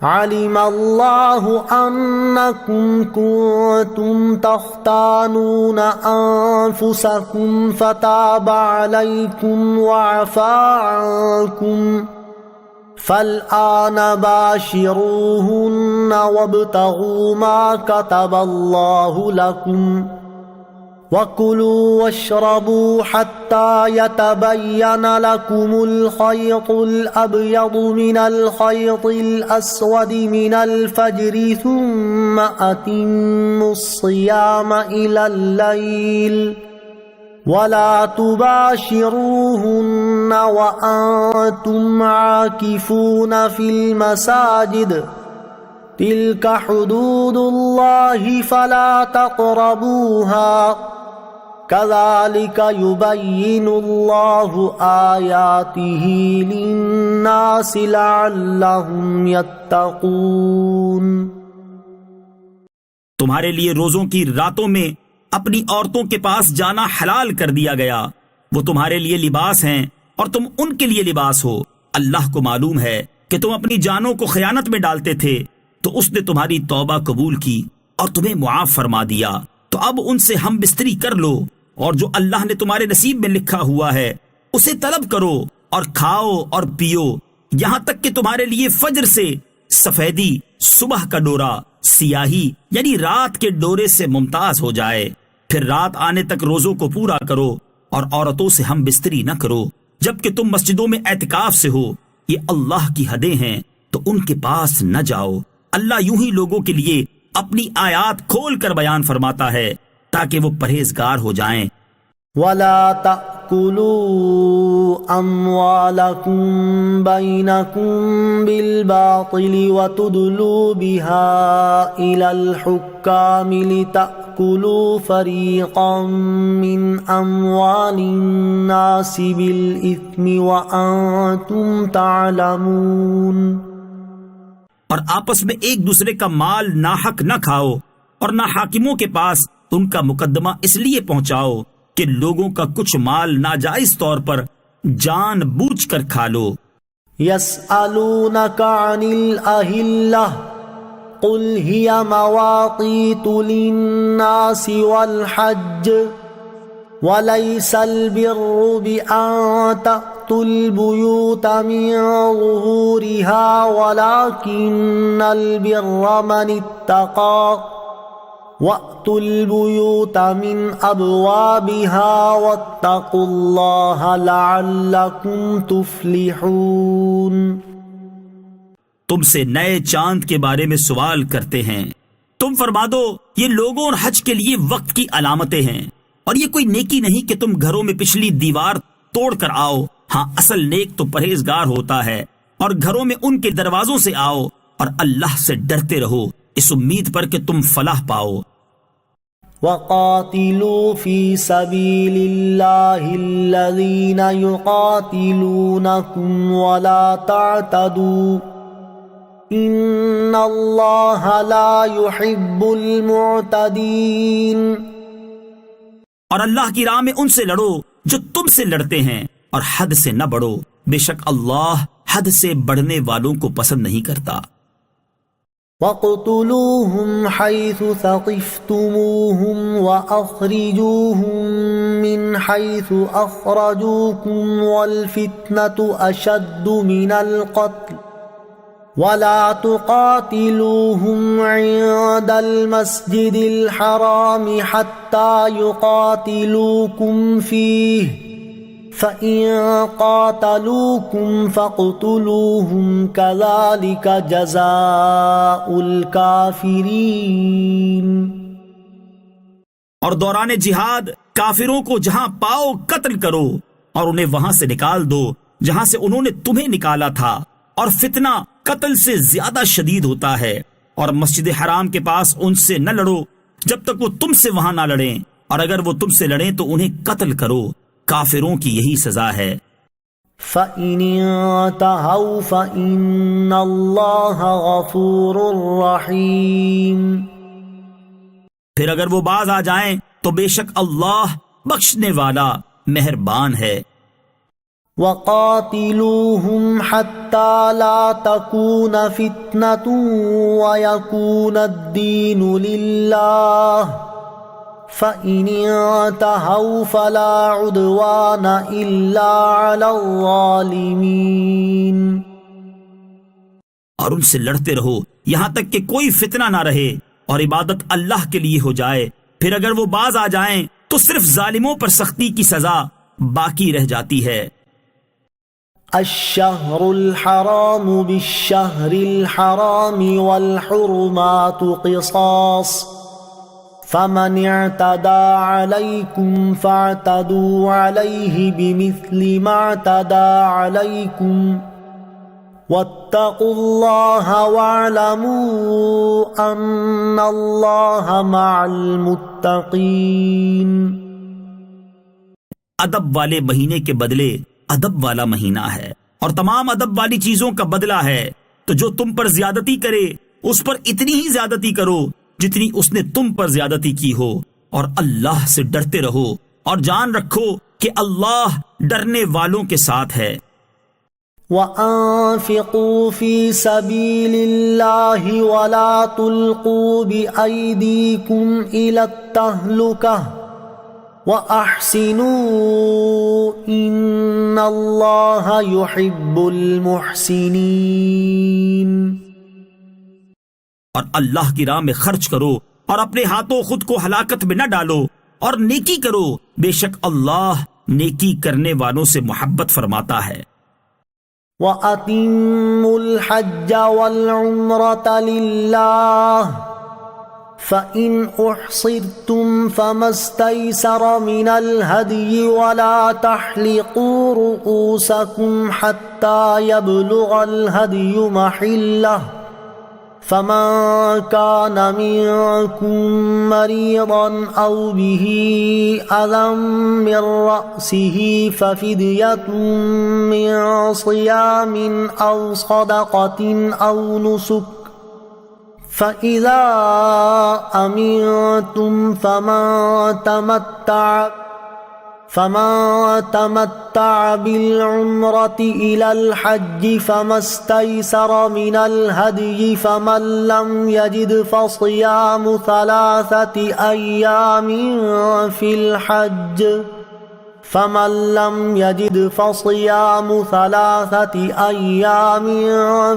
[SPEAKER 1] علم الله أنكم كنتم تختانون أنفسكم فتاب عليكم وعفى عنكم فالآن باشروهن وابتغوا ما كتب الله لكم وَكُلُوا وَاشْرَبُوا حَتَّى يَتَبَيَّنَ لَكُمُ الْخَيْطُ الْأَبْيَضُ مِنَ الْخَيْطِ الْأَسْوَدِ مِنَ الْفَجْرِ ثُمَّ أَتِمُّوا الصِّيَامَ إِلَى اللَّيْلِ وَلَا تُبَاشِرُوهُنَّ وَأَنْتُمْ عَاكِفُونَ فِي الْمَسَاجِدِ تِلْكَ حُدُودُ اللَّهِ فَلَا تَقْرَبُوهَا كَذَلِكَ يُبَيِّنُ اللَّهُ آيَاتِهِ لِلنَّاسِ لَعَلَّهُمْ يَتَّقُونَ۔
[SPEAKER 2] تمہارے لیے روزوں کی راتوں میں اپنی عورتوں کے پاس جانا حلال کر دیا گیا، وہ تمہارے لیے لباس ہیں اور تم ان کے لیے لباس ہو۔ اللہ کو معلوم ہے کہ تم اپنی جانوں کو خیانت میں ڈالتے تھے، تو اس نے تمہاری توبہ قبول کی اور تمہیں معاف فرما دیا۔ تو اب ان سے ہم بستری کر لو، اور جو اللہ نے تمہارے نصیب میں لکھا ہوا ہے اسے طلب کرو، اور کھاؤ اور پیو یہاں تک کہ تمہارے لیے فجر سے سفیدی، صبح کا ڈورا سیاہی یعنی رات کے ڈورے سے ممتاز ہو جائے۔ پھر رات آنے تک روزوں کو پورا کرو، اور عورتوں سے ہم بستری نہ کرو جبکہ تم مسجدوں میں اعتکاف سے ہو۔ یہ اللہ کی حدیں ہیں تو ان کے پاس نہ جاؤ۔ اللہ یوں ہی لوگوں کے لیے اپنی آیات کھول کر بیان فرماتا ہے تاکہ وہ پرہیزگار ہو جائیں۔
[SPEAKER 1] وَلَا تَأْكُلُوا أَمْوَالَكُمْ بَيْنَكُمْ بِالْبَاطِلِ وَتُدْلُوا بِهَا إِلَى الْحُكَّامِ لِتَأْكُلُوا فَرِيقًا مِّنْ أَمْوَالِ النَّاسِ بِالْإِثْمِ وَأَنْتُمْ تَعْلَمُونَ۔
[SPEAKER 2] اور آپس میں ایک دوسرے کا مال ناحق نہ کھاؤ، اور نہ حاکموں کے پاس ان کا مقدمہ اس لیے پہنچاؤ کہ لوگوں کا کچھ مال ناجائز طور پر جان بوجھ کر کھا لو۔
[SPEAKER 1] يَسْأَلُونَكَ عَنِ الْأَهِلَّةِ قُلْ هِيَ مَوَاقِيتُ لِلنَّاسِ وَالْحَجِّ وَلَيْسَ الْبِرُّ بِأَن تَأْتُوا الْبُيُوتَ مِن ظُهُورِهَا وَلَكِنَّ الْبِرَّ مَنِ اتَّقَى وَأْتُوا الْبُيُوتَ مِنْ أَبْوَابِهَا وَاتَّقُوا اللَّهَ لَعَلَّكُمْ تُفْلِحُونَ۔ اور آپس میں ایک دوسرے کا مال ناحق نہ کھاؤ، اور نہ حاکموں کے پاس ان کا مقدمہ اس لیے پہنچاؤ کہ لوگوں کا کچھ مال ناجائز طور پر جان بوجھ کر کھا لو۔
[SPEAKER 2] اور آپس میں ایک دوسرے کا مال ناحق نہ کھاؤ، اور نہ حاکموں کے پاس ان کا مقدمہ اس لیے پہنچاؤ کہ لوگوں کا کچھ مال ناجائز طور پر جان بوجھ کر کھا لو۔ تم سے نئے چاند کے بارے میں سوال کرتے ہیں، تم فرما دو یہ لوگوں اور حج کے لیے وقت کی علامتیں ہیں، اور یہ کوئی نیکی نہیں کہ تم گھروں میں پچھلی دیوار توڑ کر آؤ، ہاں اصل نیک تو پرہیزگار ہوتا ہے، اور گھروں میں ان کے دروازوں سے آؤ اور اللہ سے ڈرتے رہو اس امید پر کہ تم فلاح پاؤ۔
[SPEAKER 1] وَقَاتِلُوا فِي سَبِيلِ اللَّهِ الَّذِينَ يُقَاتِلُونَكُمْ وَلَا تَعْتَدُوا إِنَّ اللَّهَ لَا يُحِبُّ الْمُعْتَدِينَ۔
[SPEAKER 2] اور اللہ کی راہ میں ان سے لڑو جو تم سے لڑتے ہیں، اور حد سے نہ بڑھو، بے شک اللہ حد سے بڑھنے والوں کو پسند نہیں کرتا۔
[SPEAKER 1] وَاقْتُلُوهُمْ حَيْثُ ثَقِفْتُمُوهُمْ وَأَخْرِجُوهُمْ مِنْ حَيْثُ أَخْرَجُوكُمْ وَالْفِتْنَةُ أَشَدُّ مِنَ الْقَتْلِ وَلَا تُقَاتِلُوهُمْ عِندَ الْمَسْجِدِ الْحَرَامِ حَتَّى يُقَاتِلُوكُمْ فِيهِ فَإِن قَاتَلُوكُمْ فَاقْتُلُوهُمْ كَذَلِكَ جَزَاءُ الْكَافِرِينَ۔
[SPEAKER 2] اور دوران جہاد کافروں کو جہاں پاؤ قتل کرو، اور انہیں وہاں سے نکال دو جہاں سے انہوں نے تمہیں نکالا تھا، اور فتنہ قتل سے زیادہ شدید ہوتا ہے، اور مسجد حرام کے پاس ان سے نہ لڑو جب تک وہ تم سے وہاں نہ لڑیں، اور اگر وہ تم سے لڑیں تو انہیں قتل کرو، کافروں کی یہی سزا ہے۔
[SPEAKER 1] فَإِنِ انْتَهَوْا فَإِنَّ اللَّهَ غَفُورٌ رَحِيمٌ۔
[SPEAKER 2] پھر اگر وہ باز آ جائیں تو بے شک اللہ بخشنے والا مہربان ہے۔
[SPEAKER 1] وَقَاتِلُوهُمْ حَتَّى لَا تَكُونَ فِتْنَةٌ وَيَكُونَ الدِّينُ لِلَّهِ فَإِنِ انْتَهَوْا فَلَا عُدْوَانَ إِلَّا عَلَى الظَّالِمِينَ۔
[SPEAKER 2] اور ان سے لڑتے رہو یہاں تک کہ کوئی فتنہ نہ رہے اور عبادت اللہ کے لیے ہو جائے، پھر اگر وہ باز آ جائیں تو صرف ظالموں پر سختی کی سزا باقی رہ جاتی ہے۔
[SPEAKER 1] الشہر الحرام بالشہر الحرام والحرمات قصاص فمن اعتدى عليكم فاعتدوا عليه بمثل ما اعتدى عليكم واتقوا الله واعلموا ان الله مع المتقين۔
[SPEAKER 2] ادب والے مہینے کے بدلے ادب والا مہینہ ہے، اور تمام ادب والی چیزوں کا بدلہ ہے، تو جو تم پر زیادتی کرے اس پر اتنی ہی زیادتی کرو جتنی اس نے تم پر زیادتی کی ہو، اور اللہ سے ڈرتے رہو اور جان رکھو کہ اللہ ڈرنے والوں کے ساتھ ہے۔
[SPEAKER 1] وَأَنفِقُوا فِي سَبِيلِ اللَّهِ وَلَا تُلْقُوا بِأَيْدِيكُمْ إِلَى التَّهْلُكَةِ وَأَحْسِنُوا إِنَّ اللَّهَ يُحِبُّ الْمُحْسِنِينَ۔
[SPEAKER 2] اور اللہ کی راہ میں خرچ کرو اور اپنے ہاتھوں خود کو ہلاکت میں نہ ڈالو، اور نیکی کرو، بے شک اللہ نیکی کرنے والوں سے محبت فرماتا ہے۔
[SPEAKER 1] وَأَتِمُّوا الْحَجَّ وَالْعُمْرَةَ لِلَّهِ فَإِنْ أُحْصِرْتُمْ فَمَا اسْتَيْسَرَ مِنَ الْهَدْيِ وَلَا تَحْلِقُوا رُؤُوسَكُمْ حَتَّى يَبْلُغَ الْهَدْيُ مَحِلَّهُ فَمَنْ كَانَ مِنْكُمْ مَرِيضًا أَوْ بِهِ أَذًى مِّن رَّأْسِهِ فَفِدْيَةٌ مِّن صِيَامٍ أَوْ صَدَقَةٍ أَوْ نُسُكٍ فَإِذَا أَمِنْتُمْ فَمَن تَمَتَّعَ بِالْعُمْرَةِ إِلَى الْحَجِّ فَمَا اسْتَيْسَرَ مِنَ الْهَدْيِ فَمَن لَّمْ يَجِدْ فَصِيَامُ ثَلَاثَةِ أَيَّامٍ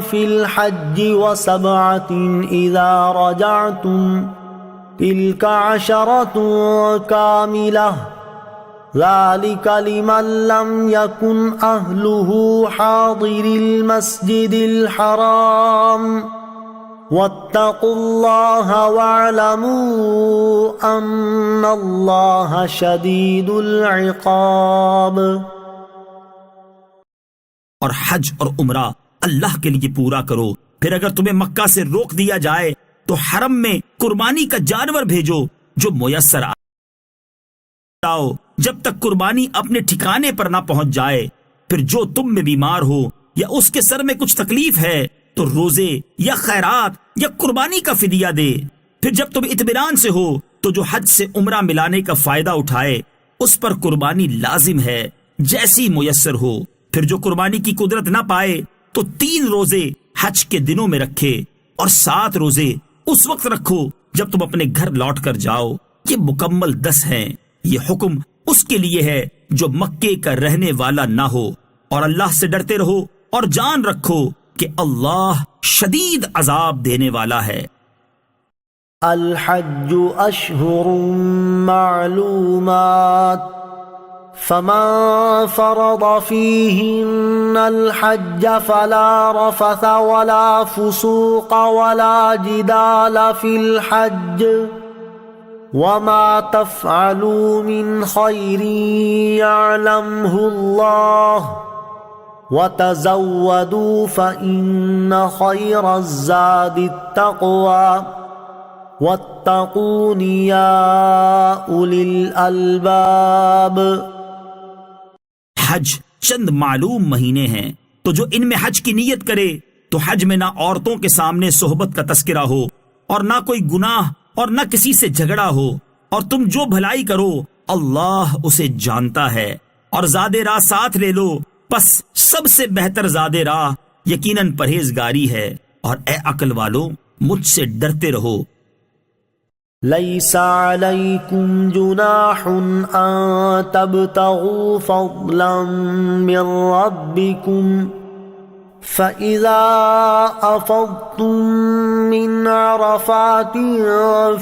[SPEAKER 1] فِي الْحَجِّ وَسَبْعَةٍ إِذَا رَجَعْتُمْ تِلْكَ 10 كَامِلَةٌ ذلك لمن لم يكن أهله حاضر المسجد الحرام واتقوا الله واعلموا أن الله شديد العقاب۔
[SPEAKER 2] اور حج اور عمرہ اللہ کے لیے پورا کرو، پھر اگر تمہیں مکہ سے روک دیا جائے تو حرم میں قربانی کا جانور بھیجو جو میسر آؤ، جب تک قربانی اپنے ٹھکانے پر نہ پہنچ جائے۔ پھر جو تم میں بیمار ہو یا اس کے سر میں کچھ تکلیف ہے تو روزے یا خیرات یا قربانی کا فدیہ دے۔ پھر جب تم اطمینان سے ہو تو جو حج سے عمرہ ملانے کا فائدہ اٹھائے اس پر قربانی لازم ہے جیسی میسر ہو۔ پھر جو قربانی کی قدرت نہ پائے تو 3 روزے حج کے دنوں میں رکھے اور 7 روزے اس وقت رکھو جب تم اپنے گھر لوٹ کر جاؤ، یہ مکمل 10 ہیں۔ یہ حکم اس کے لیے ہے جو مکے کا رہنے والا نہ ہو، اور اللہ سے ڈرتے رہو اور جان رکھو کہ اللہ شدید عذاب دینے والا ہے۔
[SPEAKER 1] الحج اشہر معلومات فمن فرض فيهن الحج فلا رفث ولا فسوق ولا جدال في الحج وما تفعلوا من خير يعلمه الله وتزودوا فإن خير الزاد التقوى واتقون يا أولي الألباب۔
[SPEAKER 2] حج چند معلوم مہینے ہیں، تو جو ان میں حج کی نیت کرے تو حج میں نہ عورتوں کے سامنے صحبت کا تذکرہ ہو اور نہ کوئی گناہ اور نہ کسی سے جھگڑا ہو، اور تم جو بھلائی کرو اللہ اسے جانتا ہے، اور زاد راہ ساتھ لے لو، پس سب سے بہتر زاد راہ یقیناً پرہیزگاری ہے، اور اے عقل والو مجھ سے ڈرتے رہو۔
[SPEAKER 1] ليس عليكم جناح أن تبتغوا فضلا من ربكم فإذا أفضتم من عرفات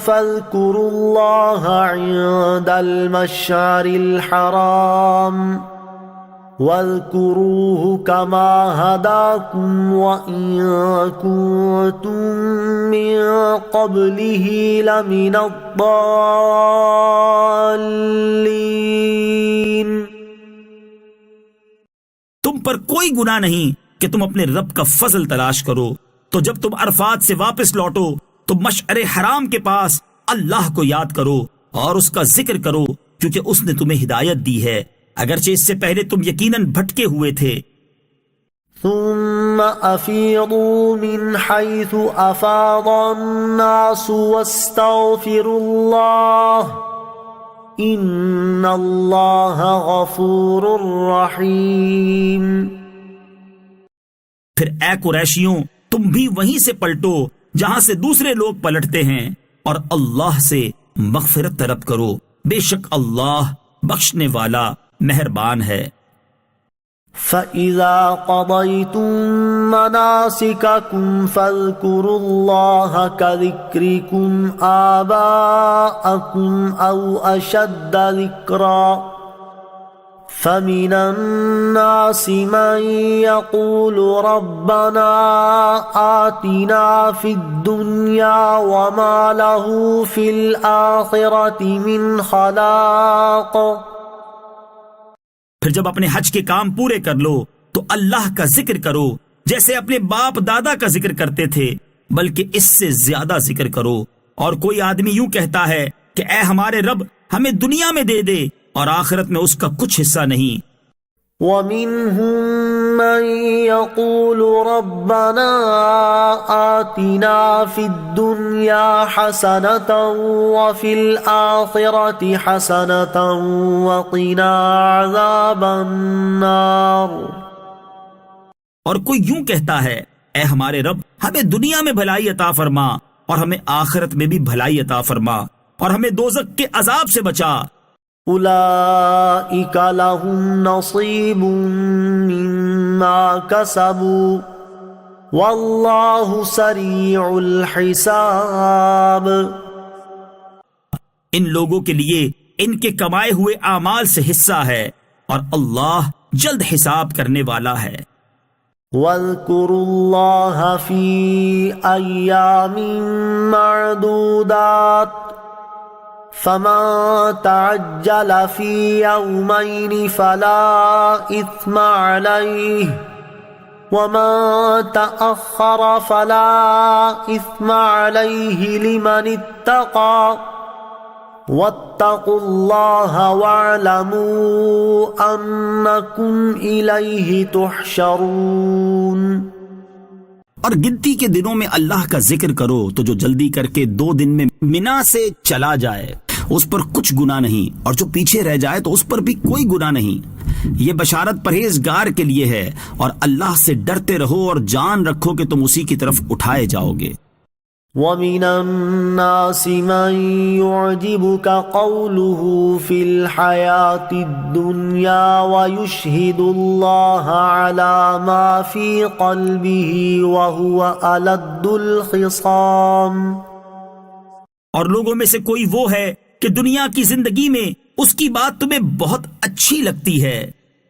[SPEAKER 1] فاذكروا الله عند المشعر الحرام واذكروه كما هداكم وإن كنتم من قبله لمن الضالين۔
[SPEAKER 2] تم پر کوئی گناہ نہیں کہ تم اپنے رب کا فضل تلاش کرو، تو جب تم عرفات سے واپس لوٹو تو مشعر حرام کے پاس اللہ کو یاد کرو اور اس کا ذکر کرو، کیونکہ اس نے تمہیں ہدایت دی ہے، اگرچہ اس سے پہلے تم یقیناً بھٹکے ہوئے تھے۔
[SPEAKER 1] ثم افیضوا من حیث افاض الناس واستغفروا اللہ ان اللہ غفور رحیم۔
[SPEAKER 2] پھر اے قریشیوں تم بھی وہیں سے پلٹو جہاں سے دوسرے لوگ پلٹتے ہیں، اور اللہ سے مغفرت طلب کرو، بے شک اللہ بخشنے والا مہربان ہے۔
[SPEAKER 1] فَإِذَا قَضَيْتُم مَّنَاسِكَكُمْ فَاذْكُرُوا اللَّهَ كَذِكْرِكُمْ آبَاءَكُمْ أَوْ أَشَدَّ ذِكْرًا فَمِنَ النَّاسِ مَن يَقُولُ رَبَّنَا آتِنَا فِي الدُّنْيَا وَمَا لَهُ فِي الْآخِرَةِ مِنْ خَلَاقٍ۔
[SPEAKER 2] پھر جب اپنے حج کے کام پورے کر لو تو اللہ کا ذکر کرو جیسے اپنے باپ دادا کا ذکر کرتے تھے، بلکہ اس سے زیادہ ذکر کرو۔ اور کوئی آدمی یوں کہتا ہے کہ اے ہمارے رب ہمیں دنیا میں دے دے اور آخرت میں اس کا کچھ حصہ نہیں۔
[SPEAKER 1] وَمِنْهُمْ مَن يَقُولُ رَبَّنَا آتِنَا فِي الدُّنْيَا حَسَنَةً وَفِي الْآخِرَةِ حَسَنَةً وَقِنَا عَذَابَ النَّارِ۔
[SPEAKER 2] اور کوئی یوں کہتا ہے اے ہمارے رب ہمیں دنیا میں بھلائی عطا فرما اور ہمیں آخرت میں بھی بھلائی عطا فرما اور ہمیں دوزخ کے عذاب سے بچا۔
[SPEAKER 1] اولئک لهم نصیب مما کسبوا واللہ سریع الحساب۔
[SPEAKER 2] ان لوگوں کے لیے ان کے کمائے ہوئے اعمال سے حصہ ہے اور اللہ جلد حساب کرنے والا ہے۔
[SPEAKER 1] وَاذْكُرُوا اللَّهَ فِي أَيَّامٍ مَّعْدُودَاتٍ فَمَن تَعَجَّلَ فِي يَوْمَيْنِ فَلَا إِثْمَ عَلَيْهِ وَمَن تَأَخَّرَ فَلَا إِثْمَ عَلَيْهِ لِمَنِ اتَّقَى وَاتَّقُوا اللَّهَ وَاعْلَمُوا أَنَّكُمْ إِلَيْهِ تُحْشَرُونَ۔
[SPEAKER 2] اور گنتی کے دنوں میں اللہ کا ذکر کرو تو جو جلدی کر کے 2 دن میں منا سے چلا جائے اس پر کچھ گناہ نہیں، اور جو پیچھے رہ جائے تو اس پر بھی کوئی گناہ نہیں۔ یہ بشارت پرہیزگار کے لیے ہے، اور اللہ سے ڈرتے رہو اور جان رکھو کہ تم اسی کی طرف اٹھائے جاؤ گے۔
[SPEAKER 1] وَمِنَ النَّاسِ مَن يُعْجِبُكَ قَوْلُهُ فِي الْحَيَاةِ الدُّنْيَا وَيُشْهِدُ اللَّهَ عَلَى مَا فِي قَلْبِهِ وَهُوَ أَلَدُّ الْخِصَامِ۔
[SPEAKER 2] اور لوگوں میں سے کوئی وہ ہے کہ دنیا کی زندگی میں اس کی بات تمہیں بہت اچھی لگتی ہے،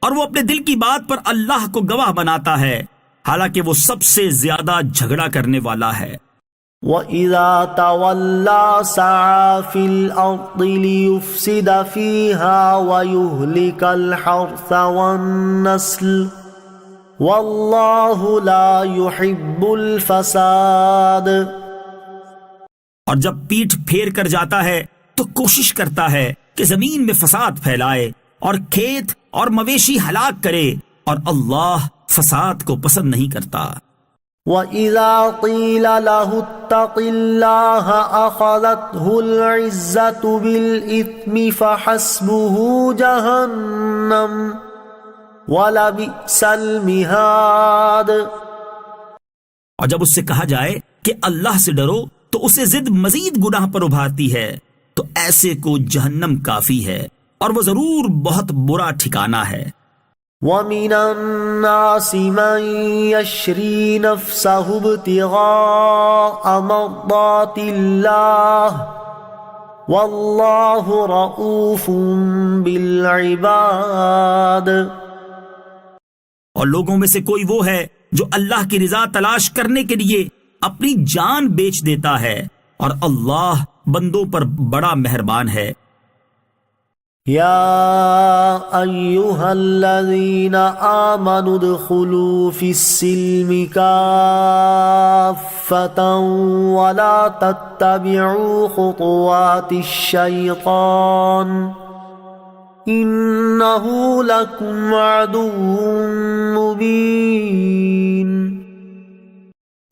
[SPEAKER 2] اور وہ اپنے دل کی بات پر اللہ کو گواہ بناتا ہے، حالانکہ وہ سب سے زیادہ جھگڑا کرنے والا ہے۔
[SPEAKER 1] وَإِذَا تَوَلَّى سَعَى فِي الْأَرْضِ لِيُفْسِدَ فِيهَا وَيُهْلِكَ الْحَرْثَ وَالنَّسْلَ وَاللَّهُ لَا يُحِبُّ الْفَسَادَ۔
[SPEAKER 2] اور جب پیٹھ پھیر کر جاتا ہے تو کوشش کرتا ہے کہ زمین میں فساد پھیلائے اور کھیت اور مویشی ہلاک کرے، اور اللہ فساد کو پسند نہیں کرتا۔
[SPEAKER 1] وَإِذَا قِيلَ لَهُ اتَّقِ اللَّهَ أَخَذَتْهُ الْعِزَّةُ بِالْإِثْمِ فَحَسْبُهُ جَهَنَّمُ وَلَبِئْسَ الْمِهَادُ۔
[SPEAKER 2] اور جب اس سے کہا جائے کہ اللہ سے ڈرو تو اسے ضد مزید گناہ پر ابھارتی ہے، تو ایسے کو جہنم کافی ہے، اور وہ ضرور بہت برا ٹھکانہ ہے۔
[SPEAKER 1] وَمِنَ النَّاسِ مَن يَشْرِي نَفْسَهُ ابْتِغَاءَ مَرْضَاتِ اللَّهِ وَاللَّهُ رَءُوفٌ بِالْعِبَادِ۔
[SPEAKER 2] اور لوگوں میں سے کوئی وہ ہے جو اللہ کی رضا تلاش کرنے کے لیے اپنی جان بیچ دیتا ہے، اور اللہ بندوں پر بڑا مہربان ہے۔
[SPEAKER 1] یا ایہا الذین آمنوا ادخلوا فی السلم کافتا ولا تتبعوا خطوات الشیطان انہ لکم عدو مبین۔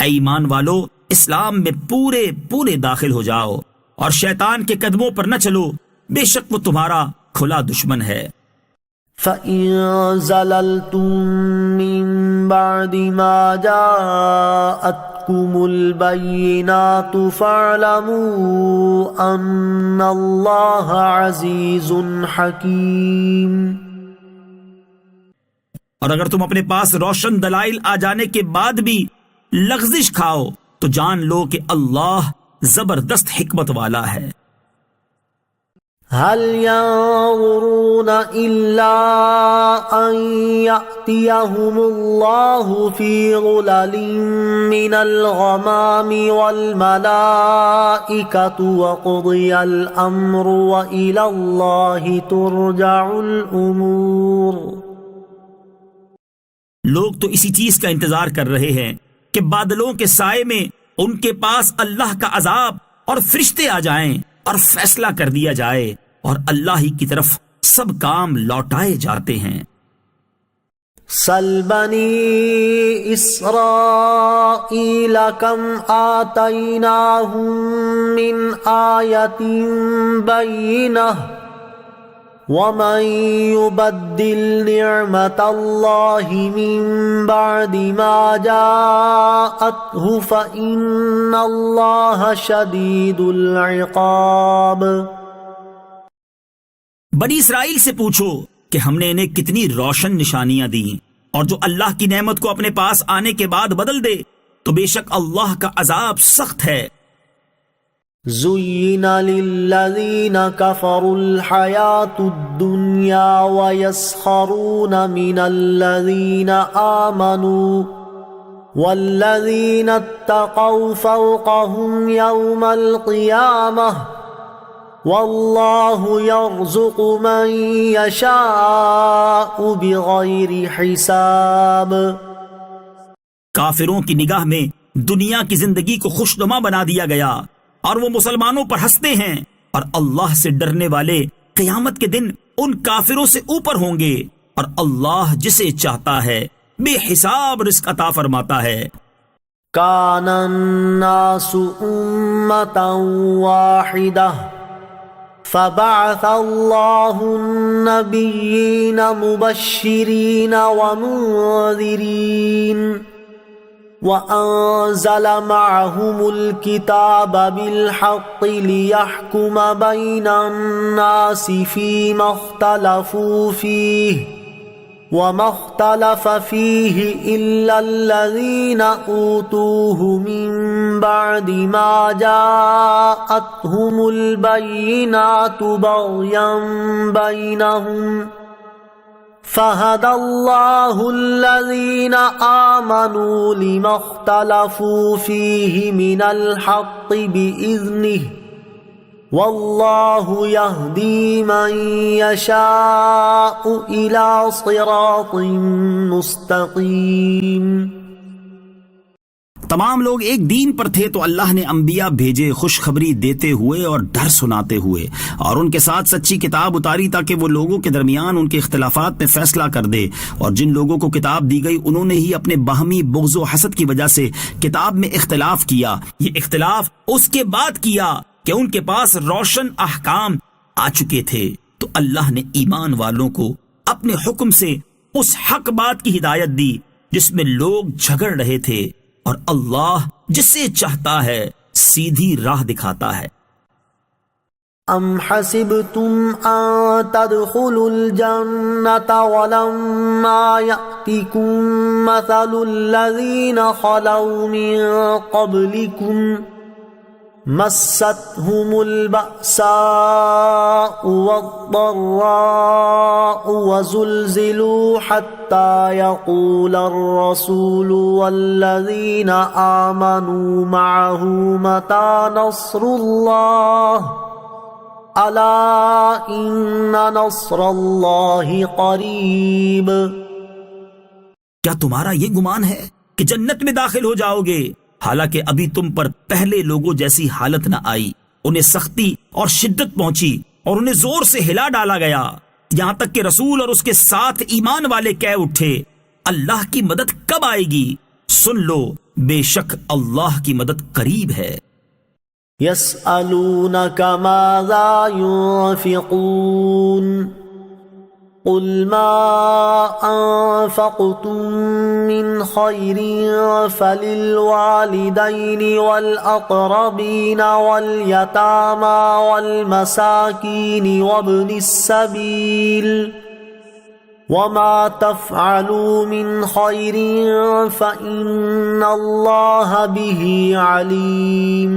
[SPEAKER 2] اے ایمان والو، اسلام میں پورے داخل ہو جاؤ، اور شیطان کے قدموں پر نہ چلو، بے شک وہ تمہارا کھلا دشمن ہے۔
[SPEAKER 1] فَإِن زَلَلْتُم مِّن بَعْدِ مَا جَاءَتْكُمُ الْبَيِّنَاتُ فَاعْلَمُوا أَنَّ اللَّهَ عَزِيزٌ حَكِيمٌ۔
[SPEAKER 2] اور اگر تم اپنے پاس روشن دلائل آ جانے کے بعد بھی لغزش کھاؤ تو جان لو کہ اللہ زبردست حکمت والا ہے۔
[SPEAKER 1] هل ينظرون إلا أن يأتيهم الله في ظلل من الغمام والملائكة وقضي الأمر وإلى الله ترجع الأمور۔
[SPEAKER 2] لوگ تو اسی چیز کا انتظار کر رہے ہیں کہ بادلوں کے سائے میں ان کے پاس اللہ کا عذاب اور فرشتے آ جائیں اور فیصلہ کر دیا جائے، اور اللہ ہی کی طرف سب کام لوٹائے جاتے ہیں۔
[SPEAKER 1] سل بنی اسرائیل کم آتیناہم من آیت بینہ ومن يبدل نعمت اللہ من بعد ما جاءته فإن اللہ شدید العقاب۔
[SPEAKER 2] بنی اسرائیل سے پوچھو کہ ہم نے انہیں کتنی روشن نشانیاں دیں، اور جو اللہ کی نعمت کو اپنے پاس آنے کے بعد بدل دے تو بے شک اللہ کا عذاب سخت ہے۔
[SPEAKER 1] زين للذين كفروا الحياة الدنيا ويسخرون من الذين آمنوا والذين اتقوا فوقهم يوم القيامة والله يرزق من يشاء بغير حساب.
[SPEAKER 2] کافروں کی نگاہ میں دنیا کی زندگی کو خوشنما بنا دیا گیا اور وہ مسلمانوں پر ہنستے ہیں، اور اللہ سے ڈرنے والے قیامت کے دن ان کافروں سے اوپر ہوں گے، اور اللہ جسے چاہتا ہے بے حساب رزق عطا فرماتا ہے.
[SPEAKER 1] كان الناس أمة واحدة فبعث الله النبيين مبشرين ومنذرين وأنزل معهم الكتاب بالحق ليحكم بين الناس فيما اختلفوا فيه وما اختلف فيه إلا الذين أوتوه من بعد ما جاءتهم البينات بغيا بينهم فهدى الله الذين آمنوا لما اختلفوا فيه من الحق بإذنه والله يهدي من يشاء إلى صراط مستقيم.
[SPEAKER 2] تمام لوگ ایک دین پر تھے تو اللہ نے انبیاء بھیجے خوشخبری دیتے ہوئے اور ڈر سناتے ہوئے، اور ان کے ساتھ سچی کتاب اتاری تاکہ وہ لوگوں کے درمیان ان کے اختلافات میں فیصلہ کر دے. اور جن لوگوں کو کتاب دی گئی انہوں نے ہی اپنے باہمی بغض و حسد کی وجہ سے کتاب میں اختلاف کیا. یہ اختلاف اس کے بعد کیا کہ ان کے پاس روشن احکام آ چکے تھے. تو اللہ نے ایمان والوں کو اپنے حکم سے اس حق بات کی ہدایت دی جس میں لوگ جھگڑ رہے تھے، اور اللہ جسے چاہتا ہے سیدھی راہ دکھاتا ہے.
[SPEAKER 1] ام حسبتم ان تدخلوا الجنة ولما يأتكم مثل الذين خلوا من قبلكم مستهم البأساء والضراء وزلزلوا حتى يقول الرسول والذين آمنوا معه متى نصر الله ألا إن نصر الله قريب.
[SPEAKER 2] کیا تمہارا یہ گمان ہے کہ جنت میں داخل ہو جاؤ گے حالانکہ ابھی تم پر پہلے لوگوں جیسی حالت نہ آئی؟ انہیں سختی اور شدت پہنچی اور انہیں زور سے ہلا ڈالا گیا، یہاں تک کہ رسول اور اس کے ساتھ ایمان والے کہہ اٹھے اللہ کی مدد کب آئے گی؟ سن لو بے شک اللہ کی مدد قریب ہے.
[SPEAKER 1] يسألونك ماذا ينفقون قل ما أنفقتم من خير فللوالدين والأقربين واليتامى والمساكين وابن السبيل وما تفعلوا من خير فإن الله به عليم.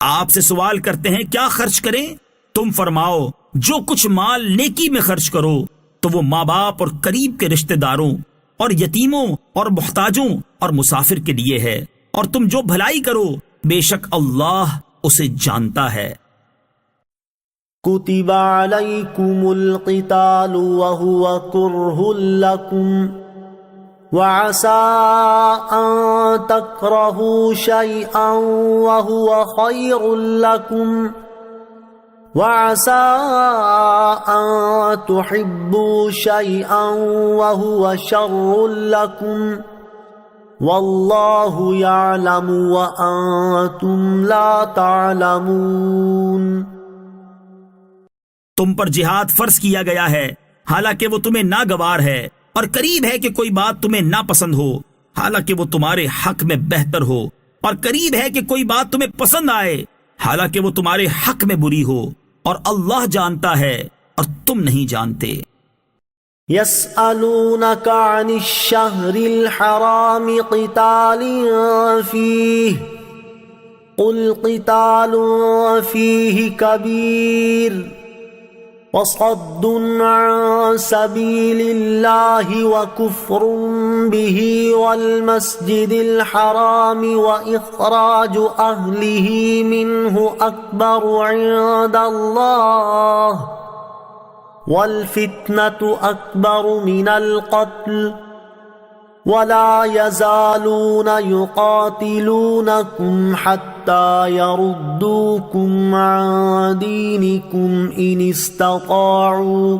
[SPEAKER 2] آپ سے سوال کرتے ہیں کیا خرچ کریں؟ تم فرماؤ جو کچھ مال نیکی میں خرچ کرو تو وہ ماں باپ اور قریب کے رشتہ داروں اور یتیموں اور محتاجوں اور مسافر کے لیے ہے، اور تم جو بھلائی کرو بے شک اللہ اسے جانتا ہے.
[SPEAKER 1] كتب عليكم القتال وهو كره لكم وعسى أن تكرهوا شيئا وهو خير لكم وعسى أن تحبوا شيئا وهو شر لكم والله يعلم وأنتم لا تعلمون.
[SPEAKER 2] تم پر جہاد فرض کیا گیا ہے حالانکہ وہ تمہیں ناگوار ہے، اور قریب ہے کہ کوئی بات تمہیں ناپسند ہو حالانکہ وہ تمہارے حق میں بہتر ہو، اور قریب ہے کہ کوئی بات تمہیں پسند آئے حالانکہ وہ تمہارے حق میں بری ہو، اور اللہ جانتا ہے اور تم نہیں جانتے.
[SPEAKER 1] يسألونك عن الشهر الحرام قتال فيه قل قتال فيه كبير وصد عن سبيل الله وكفر به والمسجد الحرام وإخراج أهله منه أكبر عند الله والفتنة أكبر من القتل ولا يزالون يقاتلونكم حتى يردوكم عن دينكم إن استطاعوا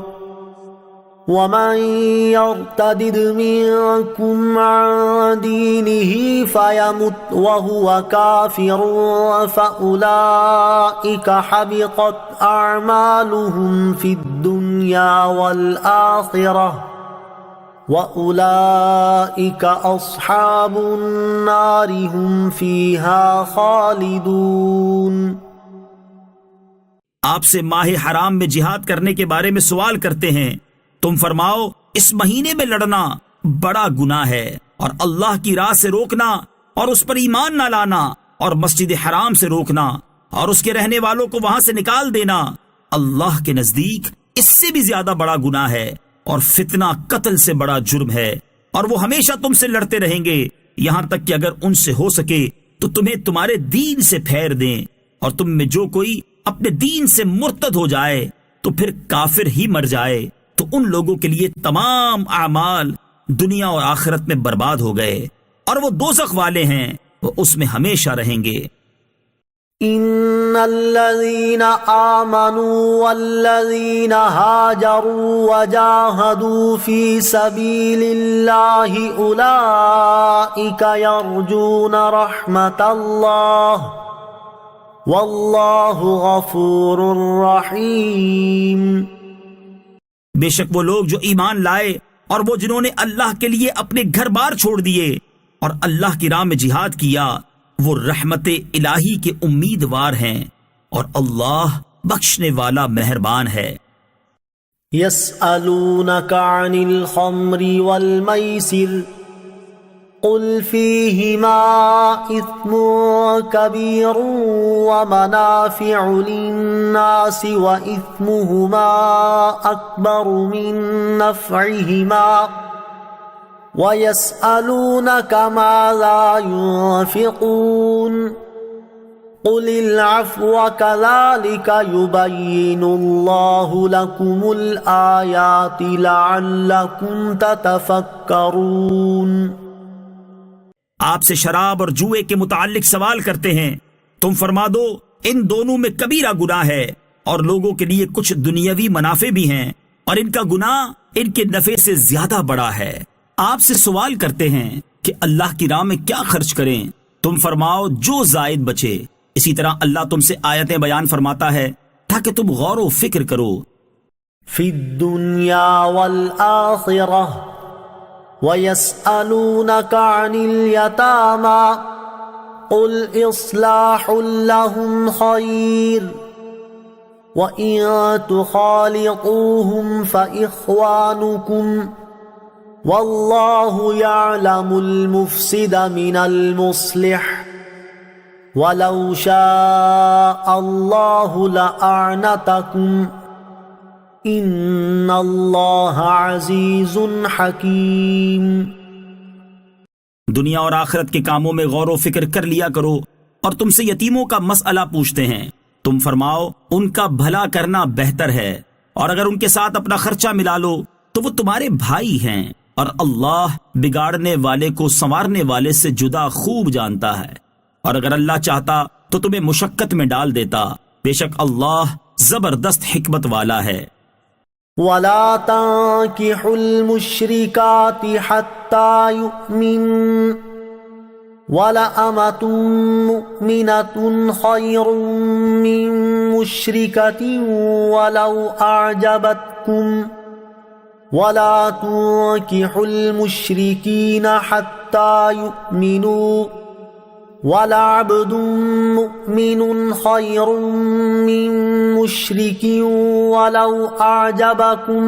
[SPEAKER 1] ومن يرتد منكم عن دينه فيمت وهو كافر فأولئك حبطت أعمالهم في الدنيا والآخرة وَأُولَئِكَ أَصْحَابُ النَّارِ هُمْ فِيهَا خَالِدُونَ۔
[SPEAKER 2] آپ سے ماہ حرام میں جہاد کرنے کے بارے میں سوال کرتے ہیں، تم فرماؤ اس مہینے میں لڑنا بڑا گناہ ہے، اور اللہ کی راہ سے روکنا اور اس پر ایمان نہ لانا اور مسجد حرام سے روکنا اور اس کے رہنے والوں کو وہاں سے نکال دینا اللہ کے نزدیک اس سے بھی زیادہ بڑا گناہ ہے، اور فتنہ قتل سے بڑا جرم ہے، اور وہ ہمیشہ تم سے لڑتے رہیں گے یہاں تک کہ اگر ان سے ہو سکے تو تمہیں تمہارے دین سے پھیر دیں، اور تم میں جو کوئی اپنے دین سے مرتد ہو جائے تو پھر کافر ہی مر جائے تو ان لوگوں کے لیے تمام اعمال دنیا اور آخرت میں برباد ہو گئے، اور وہ دوزخ والے ہیں، وہ اس میں ہمیشہ رہیں گے۔
[SPEAKER 1] ان الذين آمنوا والذين هاجروا وجاهدوا في سبيل الله اولئك يرجون رحمة الله والله غفور رحيم۔
[SPEAKER 2] بے شک وہ لوگ جو ایمان لائے اور وہ جنہوں نے اللہ کے لیے اپنے گھر بار چھوڑ دیے اور اللہ کی راہ میں جہاد کیا، وہ رحمت الہی کے امیدوار ہیں، اور اللہ بخشنے والا مہربان ہے۔
[SPEAKER 1] يسألونك عن الخمر والميسر قل فيهما إثم كبير ومنافع للناس وإثمهما أكبر من نفعهما وَيَسْأَلُونَكَ مَاذَا يُنْفِقُونَ قُلِ الْعَفْوَ كَذَلِكَ يُبَيِّنُ اللَّهُ لَكُمُ الْآيَاتِ لَعَلَّكُمْ تَتَفَكَّرُونَ۔
[SPEAKER 2] آپ سے شراب اور جوئے کے متعلق سوال کرتے ہیں، تم فرما دو ان دونوں میں کبیرہ گناہ ہے، اور لوگوں کے لیے کچھ دنیاوی منافع بھی ہیں، اور ان کا گناہ ان کے نفع سے زیادہ بڑا ہے۔ آپ سے سوال کرتے ہیں کہ اللہ کی راہ میں کیا خرچ کریں، تم فرماؤ جو زائد بچے۔ اسی طرح اللہ تم سے آیتیں بیان فرماتا ہے تاکہ تم غور و فکر کرو۔
[SPEAKER 1] فی الدنیا والآخرہ وَيَسْأَلُونَكَ عَنِ الْيَتَامَى قُلْ إِصْلَاحٌ لَهُمْ خَيْرٌ وَإِن تُخَالِطُوهُمْ فَإِخْوَانُكُمْ وَاللَّهُ يَعْلَمُ الْمُفْسِدَ مِنَ الْمُصْلِحِ وَلَوْ شَاءَ اللَّهُ لَأَعْنَتَكُمْ إِنَّ اللَّهَ عَزِيزٌ حَكِيمٌ۔
[SPEAKER 2] دنیا اور آخرت کے کاموں میں غور و فکر کر لیا کرو، اور تم سے یتیموں کا مسئلہ پوچھتے ہیں، تم فرماؤ ان کا بھلا کرنا بہتر ہے، اور اگر ان کے ساتھ اپنا خرچہ ملا لو تو وہ تمہارے بھائی ہیں، اور اللہ بگاڑنے والے کو سنوارنے والے سے جدا خوب جانتا ہے، اور اگر اللہ چاہتا تو تمہیں مشقت میں ڈال دیتا، بے شک اللہ زبردست حکمت والا ہے۔
[SPEAKER 1] وَلَا تَنكِحُوا الْمُشْرِكَاتِ حَتَّى يُؤْمِنَّ وَلَأَمَةٌ مُؤْمِنَةٌ خَيْرٌ مِّن مُّشْرِكَةٍ وَلَوْ أَعْجَبَتْكُمْ وَلَا تُنكِحُوا الْمُشْرِكِينَ حَتَّى يُؤْمِنُوا وَلَعَبْدٌ مُؤْمِنٌ خَيْرٌ مِّن مُّشْرِكٍ وَلَوْ أَعْجَبَكُمْ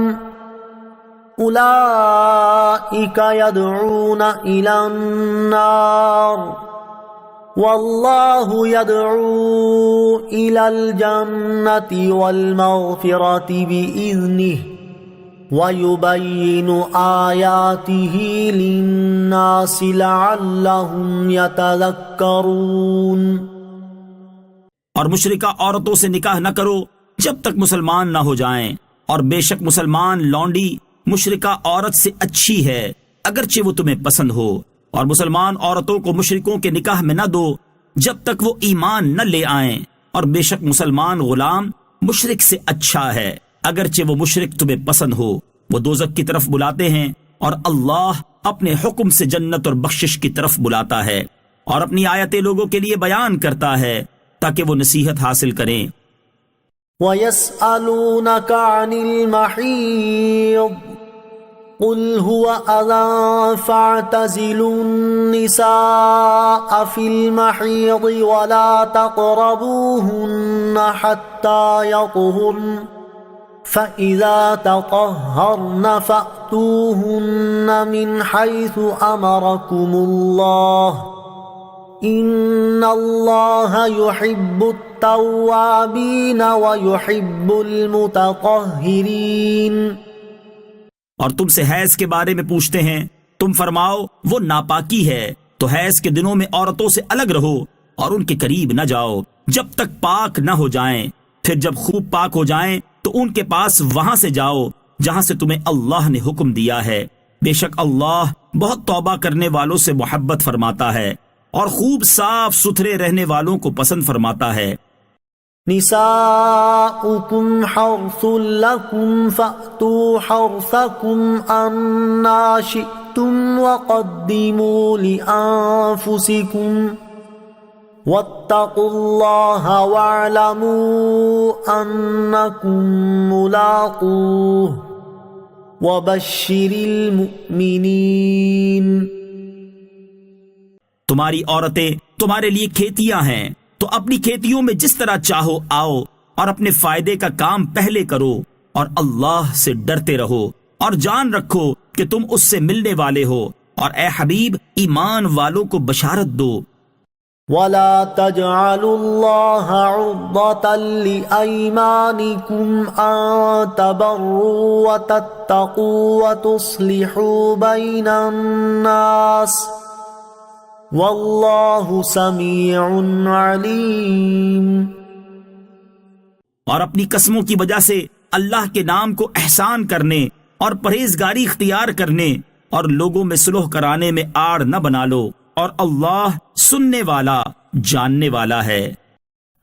[SPEAKER 1] أُولَئِكَ يَدْعُونَ إِلَى النَّارِ واللہ يدعو إلى الجنة والمغفرة بإذنه وَيُبَيِّنُ آيَاتِهِ لِلنَّاسِ لَعَلَّهُمْ يَتَذَكَّرُونَ۔
[SPEAKER 2] اور مشرکہ عورتوں سے نکاح نہ کرو جب تک مسلمان نہ ہو جائیں، اور بے شک مسلمان لونڈی مشرکہ عورت سے اچھی ہے اگرچہ وہ تمہیں پسند ہو، اور مسلمان عورتوں کو مشرکوں کے نکاح میں نہ دو جب تک وہ ایمان نہ لے آئیں، اور بے شک مسلمان غلام مشرک سے اچھا ہے اگرچہ وہ مشرک تمہیں پسند ہو۔ وہ دوزخ کی طرف بلاتے ہیں اور اللہ اپنے حکم سے جنت اور بخشش کی طرف بلاتا ہے، اور اپنی آیتیں لوگوں کے لیے بیان کرتا ہے تاکہ وہ نصیحت حاصل کریں۔
[SPEAKER 1] وَيَسْأَلُونَكَ عَنِ الْمَحِيضِ قُلْ هُوَ أَذًى فَاعْتَزِلُوا النِّسَاءَ فِي الْمَحِيضِ وَلَا تَقْرَبُوهُنَّ حَتَّى يَطْهُرْنَ فَإِذَا تَطَهَّرْنَ فَأْتُوهُنَّ مِنْ حَيْثُ أَمَرَكُمُ اللَّهُ إِنَّ اللَّهَ يُحِبُّ التَّوَّابِينَ وَيُحِبُّ الْمُتَطَهِّرِينَ۔
[SPEAKER 2] اور تم سے حیض کے بارے میں پوچھتے ہیں، تم فرماؤ وہ ناپاکی ہے، تو حیض کے دنوں میں عورتوں سے الگ رہو اور ان کے قریب نہ جاؤ جب تک پاک نہ ہو جائیں، پھر جب خوب پاک ہو جائیں تو ان کے پاس وہاں سے جاؤ جہاں سے تمہیں اللہ نے حکم دیا ہے، بے شک اللہ بہت توبہ کرنے والوں سے محبت فرماتا ہے اور خوب صاف ستھرے رہنے والوں کو پسند فرماتا ہے۔
[SPEAKER 1] نساؤکم حرث لکم فأتوا حرثکم انا شئتم وقدموا لأنفسکم واتقوا اللہ واعلموا انکم ملاقوہ وبشر المؤمنین۔
[SPEAKER 2] تمہاری عورتیں تمہارے لیے کھیتیاں ہیں، تو اپنی کھیتیوں میں جس طرح چاہو آؤ اور اپنے فائدے کا کام پہلے کرو، اور اللہ سے ڈرتے رہو اور جان رکھو کہ تم اس سے ملنے والے ہو، اور اے حبیب ایمان والوں کو بشارت دو۔
[SPEAKER 1] وَلَا تَجْعَلُوا اللَّهَ عُرْضَةً لِأَيْمَانِكُمْ أَن تَبَرُّوا وَتَتَّقُوا وَتُصْلِحُوا بَيْنَ النَّاسِ وَاللَّهُ سَمِيعٌ عَلِيمٌ۔
[SPEAKER 2] اور اپنی قسموں کی وجہ سے اللہ کے نام کو احسان کرنے اور پرہیزگاری اختیار کرنے اور لوگوں میں صلح کرانے میں آڑ نہ بنا لو، اور اللہ سننے والا جاننے والا ہے۔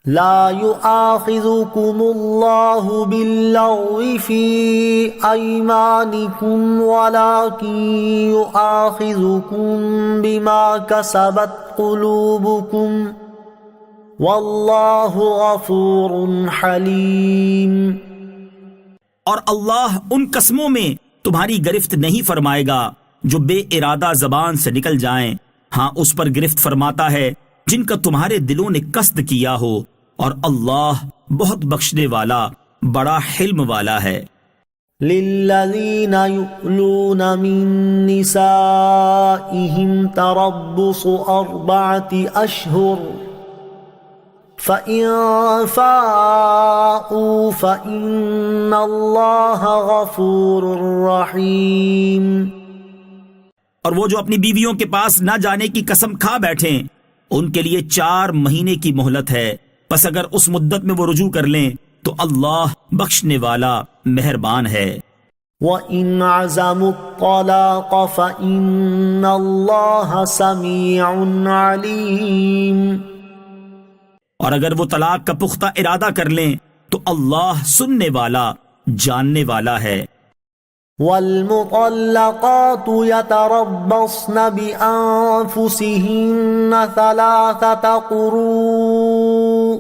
[SPEAKER 1] لا يؤاخذكم الله باللغو في أيمانكم ولكن يؤاخذكم بما كسبت قلوبكم والله غفور حليم۔
[SPEAKER 2] اور اللہ ان قسموں میں تمہاری گرفت نہیں فرمائے گا جو بے ارادہ زبان سے نکل جائیں، ہاں اس پر گرفت فرماتا ہے جن کا تمہارے دلوں نے قصد کیا ہو، اور اللہ بہت بخشنے والا بڑا حلم والا ہے۔
[SPEAKER 1] للذین یؤلون من نسائهم تربص 4 اشہر فإن فاءوا فإن اللہ غفور رحیم۔
[SPEAKER 2] اور وہ جو اپنی بیویوں کے پاس نہ جانے کی قسم کھا بیٹھیں، ان کے لیے 4 مہینے کی مہلت ہے، پس اگر اس مدت میں وہ رجوع کر لیں تو اللہ بخشنے والا مہربان ہے۔
[SPEAKER 1] وَإِنْ عَزَمُوا الطَّلَاقَ فَإِنَّ اللَّهَ سَمِيعٌ عَلِيمٌ۔
[SPEAKER 2] اور اگر وہ طلاق کا پختہ ارادہ کر لیں تو اللہ سننے والا جاننے والا ہے۔
[SPEAKER 1] وَالْمُطَلَّقَاتُ يَتَرَبَّصْنَ بِأَنفُسِهِنَّ 3 قُرُوءٍ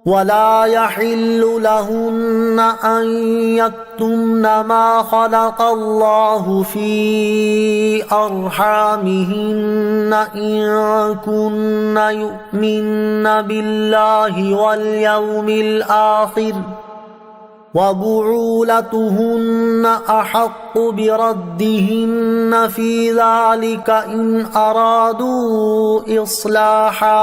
[SPEAKER 1] وَلَا يَحِلُّ لَهُنَّ أَن يَكْتُمْنَ مَا خَلَقَ اللَّهُ فِي أَرْحَامِهِنَّ إِن كُنَّ يُؤْمِنَّ بِاللَّهِ وَالْيَوْمِ الْآخِرِ وبعولتهن أحق بردهن في ذلك إن أرادوا إصلاحا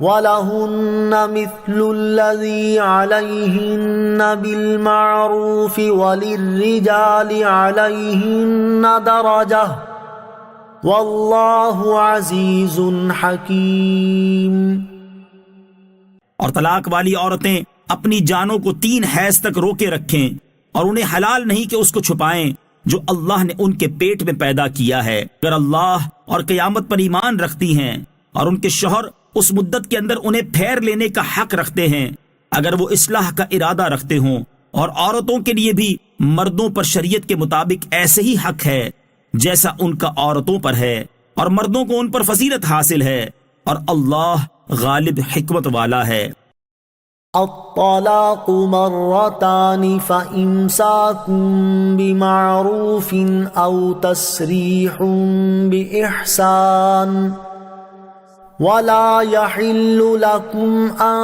[SPEAKER 1] وَلَهُنَّ مِثْلُ الَّذِي عَلَيْهِنَّ بِالْمَعْرُوفِ وَلِلرِّجَالِ عَلَيْهِنَّ دَرَجَةٌ وَاللَّهُ عَزِيزٌ حَكِيمٌ۔
[SPEAKER 2] اور طلاق والی عورتیں اپنی جانوں کو 3 حیض تک روکے رکھیں اور انہیں حلال نہیں کہ اس کو چھپائیں جو اللہ نے ان کے پیٹ میں پیدا کیا ہے، اگر اللہ اور قیامت پر ایمان رکھتی ہیں، اور ان کے شوہر اس مدت کے اندر انہیں پھیر لینے کا حق رکھتے ہیں اگر وہ اصلاح کا ارادہ رکھتے ہوں، اور عورتوں کے لیے بھی مردوں پر شریعت کے مطابق ایسے ہی حق ہے جیسا ان کا عورتوں پر ہے، اور مردوں کو ان پر فضیلت حاصل ہے، اور اللہ غالب حکمت والا ہے۔
[SPEAKER 1] الطلاق مرتان فإمساكٌ بمعروف أو تسريح بإحسان ولا يحل لكم أن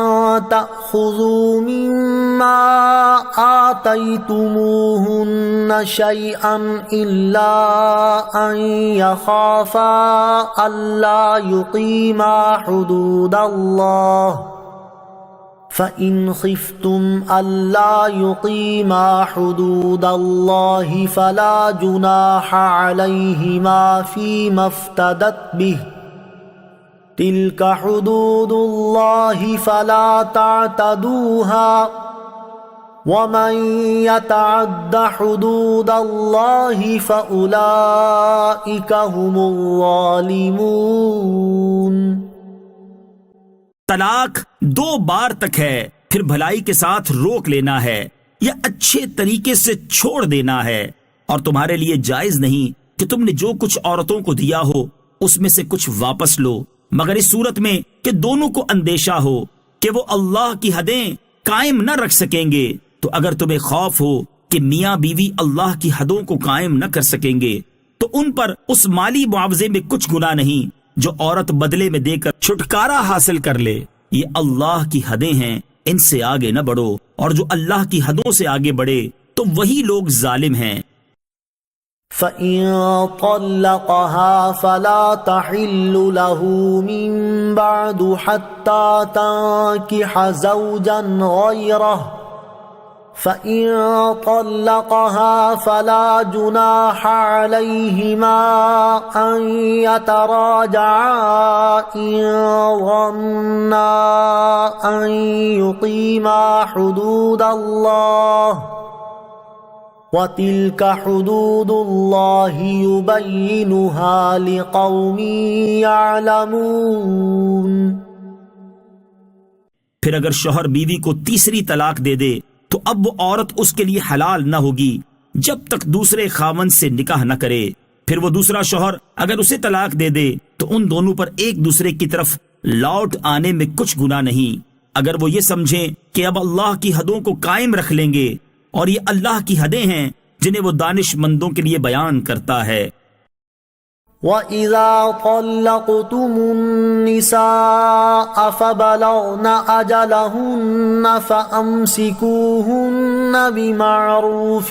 [SPEAKER 1] تأخذوا مما آتيتموهن شيئا إلا أن يخافا ألا يقيما حدود الله فإن خفتم ألا يقيما حدود الله فلا جناح عليهما فيما افتدت به تلك حدود الله فلا تعتدوها ومن يتعد حدود الله فأولئك هم الظالمون۔
[SPEAKER 2] طلاق 2 بار تک ہے، پھر بھلائی کے ساتھ روک لینا ہے یا اچھے طریقے سے چھوڑ دینا ہے، اور تمہارے لیے جائز نہیں کہ تم نے جو کچھ عورتوں کو دیا ہو اس میں سے کچھ واپس لو، مگر اس صورت میں کہ دونوں کو اندیشہ ہو کہ وہ اللہ کی حدیں قائم نہ رکھ سکیں گے۔ تو اگر تمہیں خوف ہو کہ میاں بیوی اللہ کی حدوں کو قائم نہ کر سکیں گے تو ان پر اس مالی معاوضے میں کچھ گناہ نہیں جو عورت بدلے میں دے کر چھٹکارا حاصل کر لے۔ یہ اللہ کی حدیں ہیں، ان سے آگے نہ بڑھو، اور جو اللہ کی حدوں سے آگے بڑھے تو وہی لوگ ظالم ہیں۔
[SPEAKER 1] فَإِن طَلَّقَهَا فَلَا تَحِلُّ لَهُ مِن بَعْدُ حَتَّى تَنكِحَ زَوْجًا غَيْرَهُ فَإِن طَلَّقَهَا فَلَا جُنَاحَ عَلَيْهِمَا أَن يَتَرَاجَعَا إِن ظَنَّا أَن يُقِيمَا حُدُودَ اللَّهِ وَتِلْكَ حُدُودُ اللَّهِ يُبَيِّنُهَا لِقَوْمٍ يَعْلَمُونَ۔
[SPEAKER 2] پھر اگر شوہر بیوی کو تیسری طلاق دے دے تو اب وہ عورت اس کے لیے حلال نہ ہوگی جب تک دوسرے خاوند سے نکاح نہ کرے۔ پھر وہ دوسرا شوہر اگر اسے طلاق دے دے تو ان دونوں پر ایک دوسرے کی طرف لوٹ آنے میں کچھ گناہ نہیں، اگر وہ یہ سمجھیں کہ اب اللہ کی حدوں کو قائم رکھ لیں گے، اور یہ اللہ کی حدیں ہیں جنہیں وہ دانش مندوں کے لیے بیان کرتا ہے۔
[SPEAKER 1] وَإِذَا طَلَّقْتُمُ النِّسَاءَ فَبَلَغْنَ أَجَلَهُنَّ فَأَمْسِكُوهُنَّ بِمَعْرُوفٍ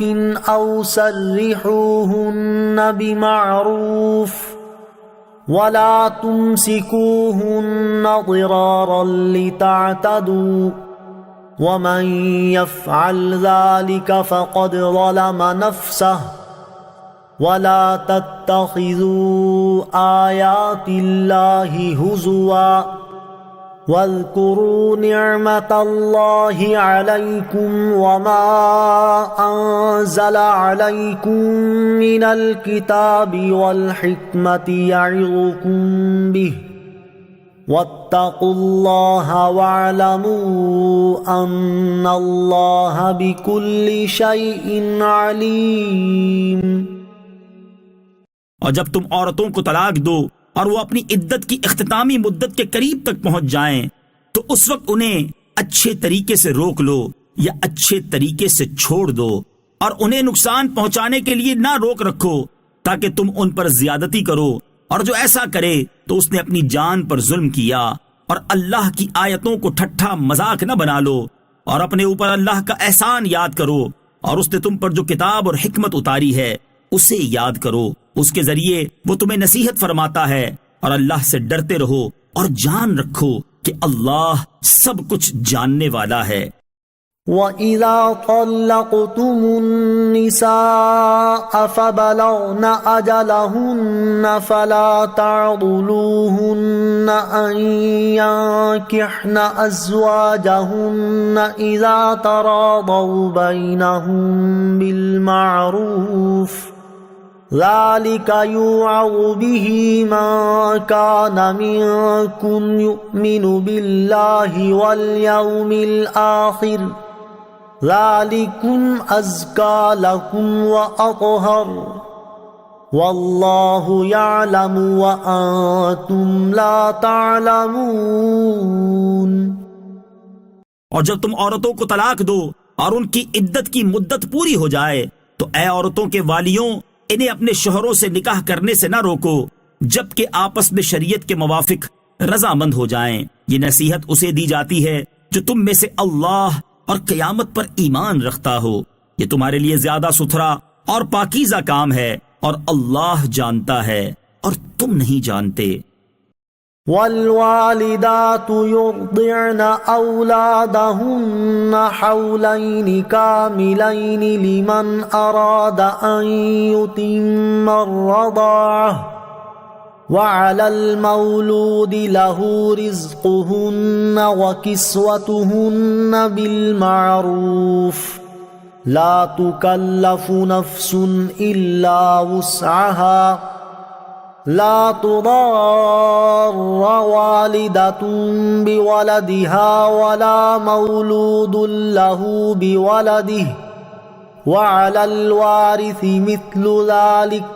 [SPEAKER 1] أَوْ سَرِّحُوهُنَّ بِمَعْرُوفٍ وَلَا تُمْسِكُوهُنَّ ضِرَارًا لِتَعْتَدُوا وَمَن يَفْعَلْ ذَلِكَ فَقَدْ ظَلَمَ نَفْسَهُ وَلَا تَتَّخِذُوا آيَاتِ اللَّهِ هُزُوًا وَاذْكُرُوا نِعْمَةَ اللَّهِ عَلَيْكُمْ وَمَا أَنزَلَ عَلَيْكُمْ مِنَ الْكِتَابِ وَالْحِكْمَةِ يَعِظُكُمْ بِهِ وَاتَّقُوا اللَّهَ وَاعْلَمُوا أَنَّ اللَّهَ بِكُلِّ شَيْءٍ عَلِيمٌ۔
[SPEAKER 2] اور جب تم عورتوں کو طلاق دو اور وہ اپنی عدت کی اختتامی مدت کے قریب تک پہنچ جائیں تو اس وقت انہیں اچھے طریقے سے روک لو یا اچھے طریقے سے چھوڑ دو، اور انہیں نقصان پہنچانے کے لیے نہ روک رکھو تاکہ تم ان پر زیادتی کرو، اور جو ایسا کرے تو اس نے اپنی جان پر ظلم کیا، اور اللہ کی آیتوں کو ٹھٹھا مذاق نہ بنا لو، اور اپنے اوپر اللہ کا احسان یاد کرو، اور اس نے تم پر جو کتاب اور حکمت اتاری ہے اسے یاد کرو، اس کے ذریعے وہ تمہیں نصیحت فرماتا ہے، اور اللہ سے ڈرتے رہو اور جان رکھو کہ اللہ سب کچھ جاننے والا ہے۔
[SPEAKER 1] وَإِذَا طَلَّقْتُمُ النِّسَاءَ فَبَلَغْنَ أَجَلَهُنَّ فَلَا تَعْضُلُوهُنَّ أَن يَنكِحْنَ أَزْوَاجَهُنَّ إِذَا تَرَاضَوْا بَيْنَهُم بِالْمَعْرُوفِ ذَلِكَ يُوعَظُ بِهِ مَن كَانَ مِنكُمْ يُؤْمِنُ بِاللَّهِ وَالْيَوْمِ الْآخِرِ ذَلِكُمْ أَزْكَى لَكُمْ وَأَطْهَرُ وَاللَّهُ يَعْلَمُ وَأَنْتُمْ لَا تَعْلَمُونَ۔
[SPEAKER 2] اور جب تم عورتوں کو طلاق دو اور ان کی عدت کی مدت پوری ہو جائے تو اے عورتوں کے والیوں، انہیں اپنے شوہروں سے نکاح کرنے سے نہ روکو جبکہ آپس میں شریعت کے موافق رضامند ہو جائیں۔ یہ نصیحت اسے دی جاتی ہے جو تم میں سے اللہ اور قیامت پر ایمان رکھتا ہو۔ یہ تمہارے لیے زیادہ ستھرا اور پاکیزہ کام ہے، اور اللہ جانتا ہے اور تم نہیں جانتے۔
[SPEAKER 1] والوالدات يرضعن أولادهن حولين كاملين لمن أراد أن يتم الرضاعة وعلى المولود له رزقهن وكسوتهن بالمعروف لا تكلف نفس إلا وسعها لا تضار والدة بولدها ولا مولود له بولده وعلى الوارث مثل ذلك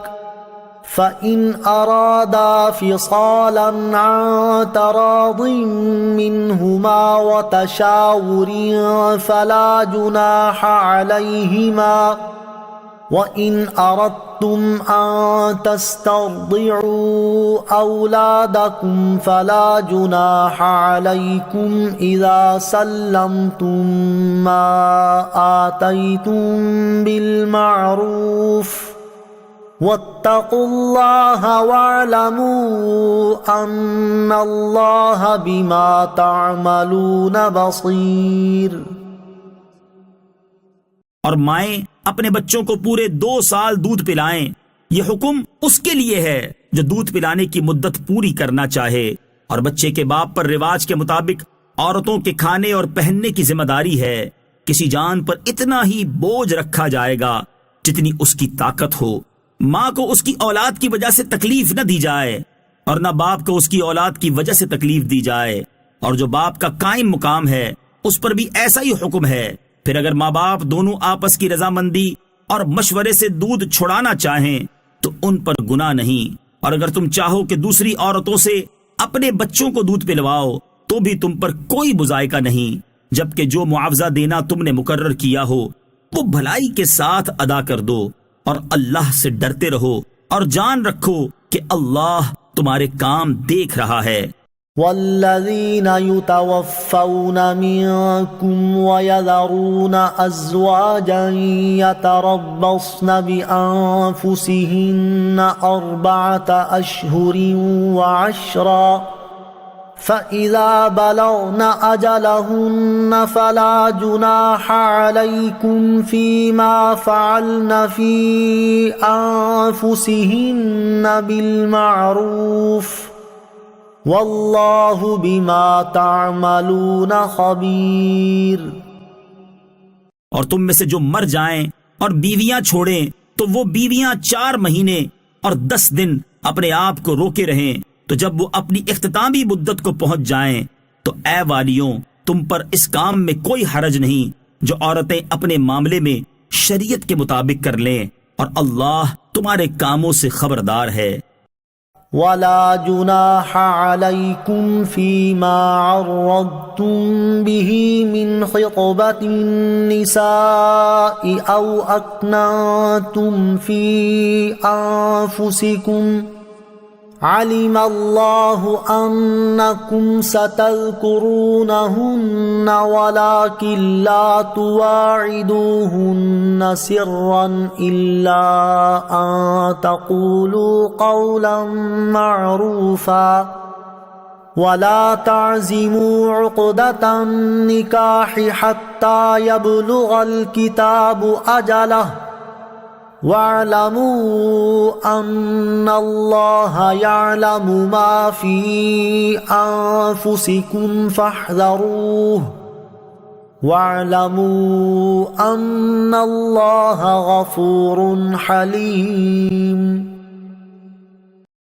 [SPEAKER 1] فإن أرادا فصالا عن تراض منهما وتشاور فلا جناح عليهما وَإِنْ أَرَدْتُمْ أَن تَسْتَرْضِعُوا أَوْلَادَكُمْ فَلَا جُنَاحَ عَلَيْكُمْ إِذَا سَلَّمْتُم مَّا آتَيْتُم بِالْمَعْرُوفِ وَاتَّقُوا اللَّهَ وَاعْلَمُوا أَنَّ اللَّهَ بِمَا تَعْمَلُونَ بَصِيرٌ۔
[SPEAKER 2] اور مائیں اپنے بچوں کو پورے 2 سال دودھ پلائیں، یہ حکم اس کے لیے ہے جو دودھ پلانے کی مدت پوری کرنا چاہے، اور بچے کے باپ پر رواج کے مطابق عورتوں کے کھانے اور پہننے کی ذمہ داری ہے۔ کسی جان پر اتنا ہی بوجھ رکھا جائے گا جتنی اس کی طاقت ہو۔ ماں کو اس کی اولاد کی وجہ سے تکلیف نہ دی جائے، اور نہ باپ کو اس کی اولاد کی وجہ سے تکلیف دی جائے، اور جو باپ کا قائم مقام ہے اس پر بھی ایسا ہی حکم ہے۔ پھر اگر ماں باپ دونوں آپس کی رضامندی اور مشورے سے دودھ چھڑانا چاہیں تو ان پر گناہ نہیں، اور اگر تم چاہو کہ دوسری عورتوں سے اپنے بچوں کو دودھ پلواؤ تو بھی تم پر کوئی مذائقہ نہیں، جبکہ جو معاوضہ دینا تم نے مقرر کیا ہو وہ بھلائی کے ساتھ ادا کر دو، اور اللہ سے ڈرتے رہو اور جان رکھو کہ اللہ تمہارے کام دیکھ رہا ہے۔
[SPEAKER 1] والذین یتوفون منکم ویذرون ازواجا یتربصن بانفسہن 4 اشہر وعشرا فَإِذَا بَلَغْنَ أَجَلَهُنَّ فَلَا جُنَاحَ عَلَيْكُمْ فِي مَا فَعَلْنَ فِي أَنفُسِهِنَّ بِالْمَعْرُوفِ وَاللَّهُ بِمَا تَعْمَلُونَ خَبِيرٌ۔
[SPEAKER 2] اور تم میں سے جو مر جائیں اور بیویاں چھوڑیں تو وہ بیویاں 4 مہینے اور 10 دن اپنے آپ کو روکے رہیں، تو جب وہ اپنی اختتامی مدت کو پہنچ جائیں تو اے والیوں تم پر اس کام میں کوئی حرج نہیں جو عورتیں اپنے معاملے میں شریعت کے مطابق کر لیں، اور اللہ تمہارے کاموں سے خبردار ہے۔
[SPEAKER 1] وَلَا جُنَاحَ عَلَيْكُمْ فِي مَا عَرَّضْتُمْ بِهِ مِنْ خِطْبَةِ النِّسَاءِ أَوْ أَكْنَنْتُمْ فِي أَنفُسِكُمْ علم الله أنكم ستذكرونهن ولكن لا تواعدوهن سرا إلا أن تقولوا قولا معروفا ولا تعزموا عقدة النكاح حتى يبلغ الكتاب أجله وَاعْلَمُوا أَنَّ اللَّهَ يَعْلَمُ مَا فِي أَنفُسِكُمْ فَاحْذَرُوهُ وَاعْلَمُوا أَنَّ اللَّهَ غَفُورٌ حَلِيمٌ۔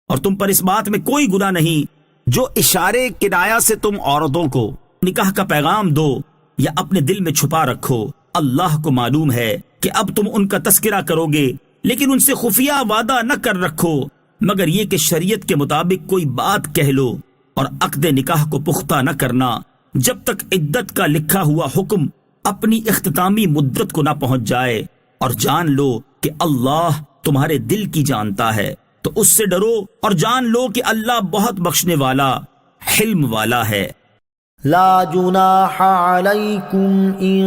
[SPEAKER 2] اور تم پر اس بات میں کوئی گناہ نہیں جو اشارے کنایا سے تم عورتوں کو نکاح کا پیغام دو یا اپنے دل میں چھپا رکھو۔ اللہ کو معلوم ہے کہ اب تم ان کا تذکرہ کرو گے، لیکن ان سے خفیہ وعدہ نہ کر رکھو مگر یہ کہ شریعت کے مطابق کوئی بات کہہ لو، اور عقد نکاح کو پختہ نہ کرنا جب تک عدت کا لکھا ہوا حکم اپنی اختتامی مدت کو نہ پہنچ جائے، اور جان لو کہ اللہ تمہارے دل کی جانتا ہے، تو اس سے ڈرو اور جان لو کہ اللہ بہت بخشنے والا حلم والا ہے۔
[SPEAKER 1] لا جناح عليكم إن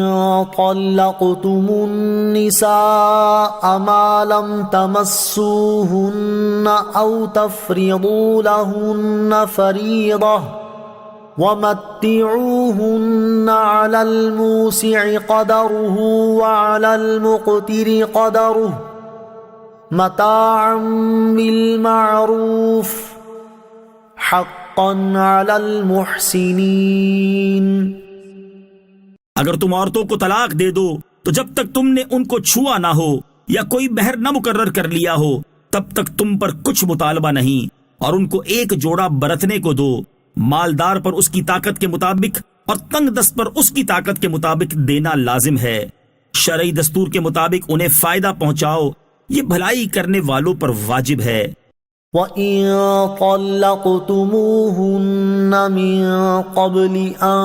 [SPEAKER 1] طلقتم النساء ما لم تمسوهن أو تفرضوا لهن فريضة ومتعوهن على الموسع قدره وعلى المقتر قدره متاعا بالمعروف حقا علی المحسنین۔
[SPEAKER 2] اگر تم عورتوں کو طلاق دے دو تو جب تک تم نے ان کو چھوا نہ ہو یا کوئی مہر نہ مقرر کر لیا ہو تب تک تم پر کچھ مطالبہ نہیں، اور ان کو ایک جوڑا برتنے کو دو، مالدار پر اس کی طاقت کے مطابق اور تنگ دست پر اس کی طاقت کے مطابق دینا لازم ہے۔ شرعی دستور کے مطابق انہیں فائدہ پہنچاؤ، یہ بھلائی کرنے والوں پر واجب ہے۔
[SPEAKER 1] وَإِن طَلَّقْتُمُوهُنَّ مِن قَبْلِ أَن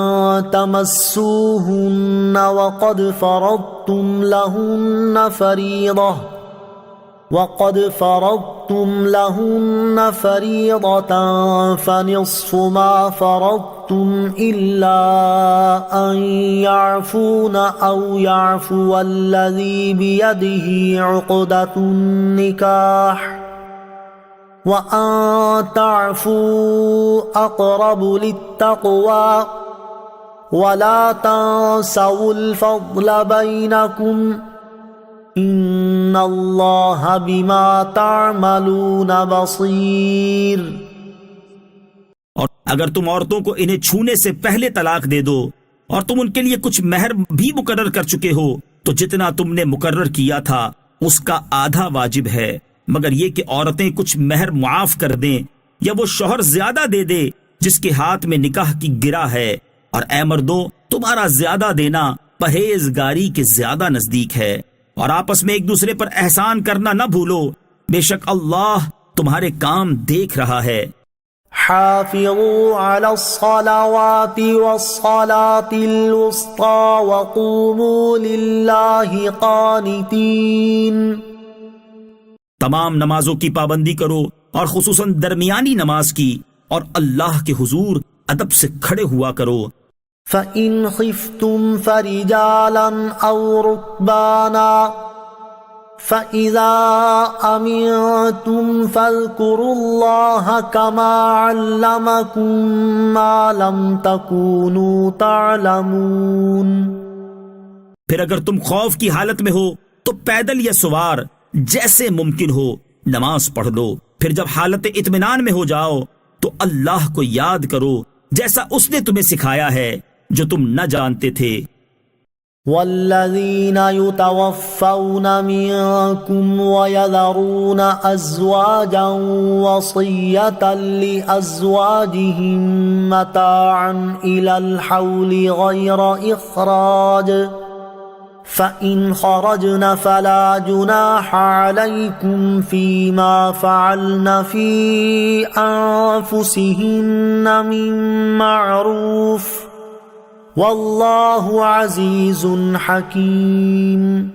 [SPEAKER 1] تَمَسُّوهُنَّ وَقَدْ فَرَضْتُمْ لَهُنَّ فَرِيضَةً فَنِصْفُ مَا فَرَضْتُمْ إِلَّا أَن يَعْفُونَ أَوْ يَعْفُوَ الَّذِي بِيَدِهِ عُقْدَةُ النِّكَاحِ وَأَن تَعْفُوا أَقْرَبُ لِلتَّقْوَى وَلَا تَنسَوُا الْفَضْلَ بَيْنَكُمْ إِنَّ اللَّهَ بِمَا تَعْمَلُونَ بَصِيرٌ۔
[SPEAKER 2] اور اگر تم عورتوں کو انہیں چھونے سے پہلے طلاق دے دو اور تم ان کے لیے کچھ مہر بھی مقرر کر چکے ہو تو جتنا تم نے مقرر کیا تھا اس کا آدھا واجب ہے، مگر یہ کہ عورتیں کچھ مہر معاف کر دیں یا وہ شوہر زیادہ دے دے جس کے ہاتھ میں نکاح کی گرہ ہے، اور اے مردوں تمہارا زیادہ دینا پرہیزگاری کے زیادہ نزدیک ہے، اور آپس میں ایک دوسرے پر احسان کرنا نہ بھولو، بے شک اللہ تمہارے کام دیکھ رہا ہے۔
[SPEAKER 1] حافظوا على الصلوات والصلاة الوسطى وقوموا لله قانتين۔
[SPEAKER 2] تمام نمازوں کی پابندی کرو اور خصوصاً درمیانی نماز کی، اور اللہ کے حضور ادب سے کھڑے ہوا کرو۔
[SPEAKER 1] فَإِنْ خِفْتُمْ فَرِجَالًا أَوْ رُكْبَانًا فَإِذَا أَمِنْتُمْ فَاذْكُرُوا اللَّهَ كَمَا عَلَّمَكُمْ مَا لَمْ تَكُونُوا تَعْلَمُونَ۔
[SPEAKER 2] پھر اگر تم خوف کی حالت میں ہو تو پیدل یا سوار جیسے ممکن ہو نماز پڑھ لو، پھر جب حالت اطمینان میں ہو جاؤ تو اللہ کو یاد کرو جیسا اس نے تمہیں سکھایا ہے جو تم نہ جانتے تھے۔
[SPEAKER 1] والذین یتوفون منکم ویذرون ازواجا وصیۃ لازواجہم متاعا الی الحول غیر اخراج فَإِنْ خَرَجْنَ فَلَا جُنَاحَ عَلَيْكُمْ فِي مَا فَعَلْنَ فِي أَنفُسِهِنَّ مِن مَّعْرُوفٍ وَاللَّهُ عَزِيزٌ حَكِيمٌ۔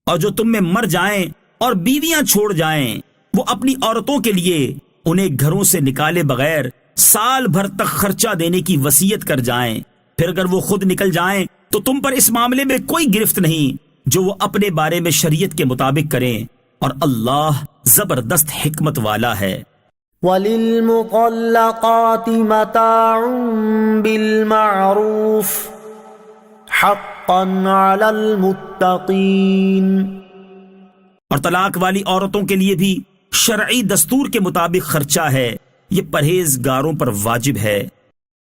[SPEAKER 2] اور جو تم میں مر جائیں اور بیویاں چھوڑ جائیں وہ اپنی عورتوں کے لیے انہیں گھروں سے نکالے بغیر سال بھر تک خرچہ دینے کی وصیت کر جائیں، پھر اگر وہ خود نکل جائیں تو تم پر اس معاملے میں کوئی گرفت نہیں جو وہ اپنے بارے میں شریعت کے مطابق کریں، اور اللہ زبردست حکمت والا ہے۔
[SPEAKER 1] وَلِلْمُطَلَّقَاتِ مَتَاعٌ بِالْمَعْرُوفِ حَقًّا عَلَى الْمُتَّقِينَ،
[SPEAKER 2] اور طلاق والی عورتوں کے لیے بھی شرعی دستور کے مطابق خرچہ ہے، یہ پرہیزگاروں پر واجب ہے۔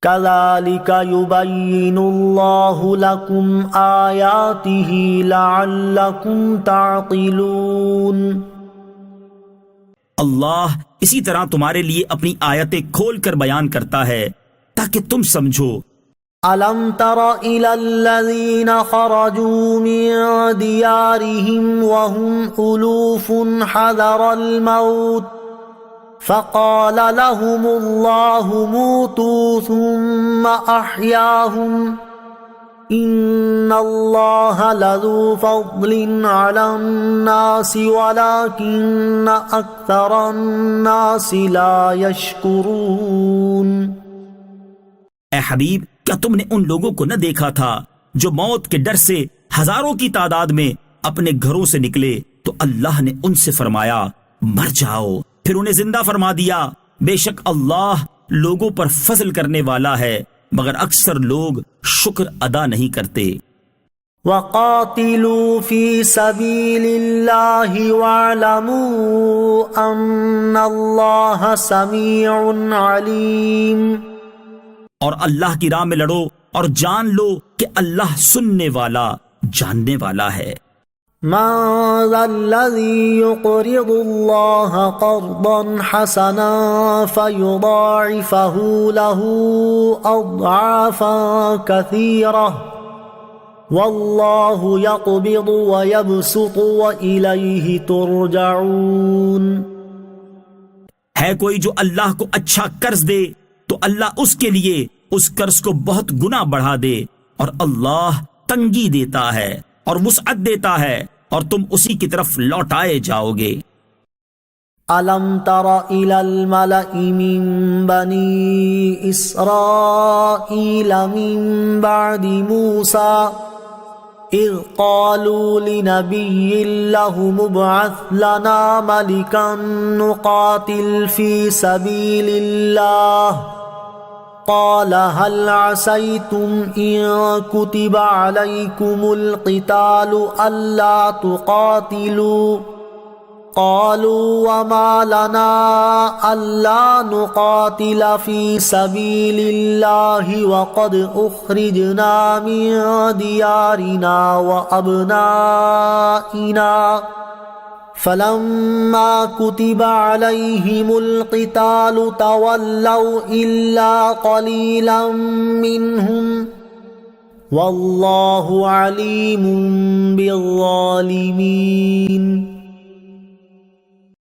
[SPEAKER 1] كَذَلِكَ يُبَيِّنُ اللَّهُ لَكُمْ آيَاتِهِ لَعَلَّكُمْ تَعْقِلُونَ،
[SPEAKER 2] اللہ اسی طرح تمہارے لیے اپنی آیتیں کھول کر بیان کرتا ہے تاکہ تم سمجھو۔
[SPEAKER 1] أَلَمْ تَرَ إِلَى الَّذِينَ خَرَجُوا مِن دِيَارِهِمْ وَهُمْ أُلُوفٌ حَذَرَ الْمَوْتِ فَقَالَ لَهُمُ اللَّهُ مُوتُوا ثُمَّ أَحْيَاهُمْ إِنَّ اللَّهَ لَذُو فَضْلٍ عَلَى النَّاسِ وَلَكِنَّ أَكْثَرَ النَّاسِ لَا يَشْكُرُونَ۔
[SPEAKER 2] اے حبیب، کیا تم نے ان لوگوں کو نہ دیکھا تھا جو موت کے ڈر سے ہزاروں کی تعداد میں اپنے گھروں سے نکلے تو اللہ نے ان سے فرمایا مر جاؤ، پھر انہیں زندہ فرما دیا۔ بے شک اللہ لوگوں پر فضل کرنے والا ہے، مگر اکثر لوگ شکر ادا نہیں کرتے۔
[SPEAKER 1] وَقَاتِلُوا فِي سَبِيلِ اللَّهِ وَاعْلَمُوا أَنَّ اللَّهَ سَمِيعٌ عَلِيمٌ،
[SPEAKER 2] اور اللہ کی راہ میں لڑو اور جان لو کہ اللہ سننے والا جاننے والا ہے۔
[SPEAKER 1] مَنْ ذَا الَّذِي يُقْرِضُ اللَّهَ قَرْضًا حَسَنًا فَيُضَاعِفَهُ لَهُ أَضْعَافًا كَثِيرَةً وَاللَّهُ يَقْبِضُ وَيَبْسُطُ وَإِلَيْهِ تُرْجَعُونَ۔
[SPEAKER 2] ہے کوئی جو اللہ کو اچھا قرض دے تو اللہ اس کے لیے اس قرض کو بہت گنا بڑھا دے، اور اللہ تنگی دیتا ہے اور وسعت دیتا ہے، اور تم اسی کی طرف لوٹائے جاؤ گے۔
[SPEAKER 1] أَلَمْ تَرَ إِلَى الْمَلَإِ مِنْ بَنِي إِسْرَائِيلَ مِنْ بَعْدِ مُوسَى إِذْ قَالُوا لِنَبِيٍّ لَهُمُ ابْعَثْ لَنَا مَلِكًا نُقَاتِلْ فِي سَبِيلِ اللَّهِ قَالَ هَلْ عَسَيْتُمْ إِن كُتِبَ عَلَيْكُمُ الْقِتَالُ أَلَّا تُقَاتِلُوا قَالُوا وَمَا لَنَا أَلَّا نُقَاتِلَ فِي سَبِيلِ اللَّهِ وَقَدْ أُخْرِجْنَا مِن دِيَارِنَا وَأَبْنَائِنَا فَلَمَّا كُتِبَ عَلَيْهِمُ الْقِتَالُ تَوَلَّوْا إِلَّا قَلِيلًا مِّنْهُمْ وَاللَّهُ عَلِيمٌ بِالظَّالِمِينَ۔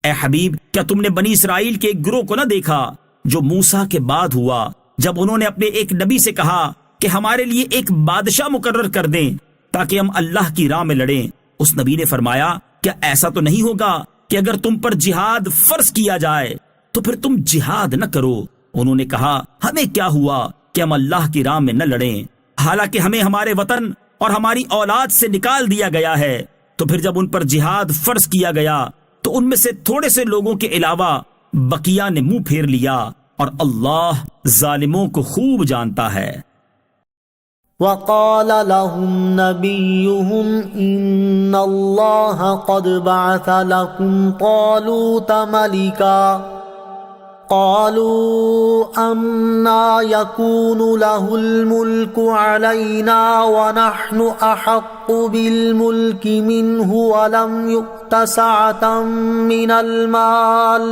[SPEAKER 2] اے حبیب، کیا تم نے بنی اسرائیل کے ایک گروہ کو نہ دیکھا جو موسیٰ کے بعد ہوا، جب انہوں نے اپنے ایک نبی سے کہا کہ ہمارے لیے ایک بادشاہ مقرر کر دیں تاکہ ہم اللہ کی راہ میں لڑیں؟ اس نبی نے فرمایا کیا ایسا تو نہیں ہوگا کہ اگر تم پر جہاد فرض کیا جائے تو پھر تم جہاد نہ کرو؟ انہوں نے کہا ہمیں کیا ہوا کہ ہم اللہ کی راہ میں نہ لڑیں، حالانکہ ہمیں ہمارے وطن اور ہماری اولاد سے نکال دیا گیا ہے۔ تو پھر جب ان پر جہاد فرض کیا گیا تو ان میں سے تھوڑے سے لوگوں کے علاوہ بقیہ نے منہ پھیر لیا، اور اللہ ظالموں کو خوب جانتا ہے۔
[SPEAKER 1] وَقَالَ لَهُمْ نَبِيُّهُمْ إِنَّ اللَّهَ قَدْ بَعَثَ لَكُمْ طَالُوتَ مَلِكًا قَالُوا أَنَّىٰ يَكُونُ لَهُ الْمُلْكُ عَلَيْنَا وَنَحْنُ أَحَقُّ بِالْمُلْكِ مِنْهُ وَلَمْ يُؤْتَ سَعَةً مِّنَ الْمَالِ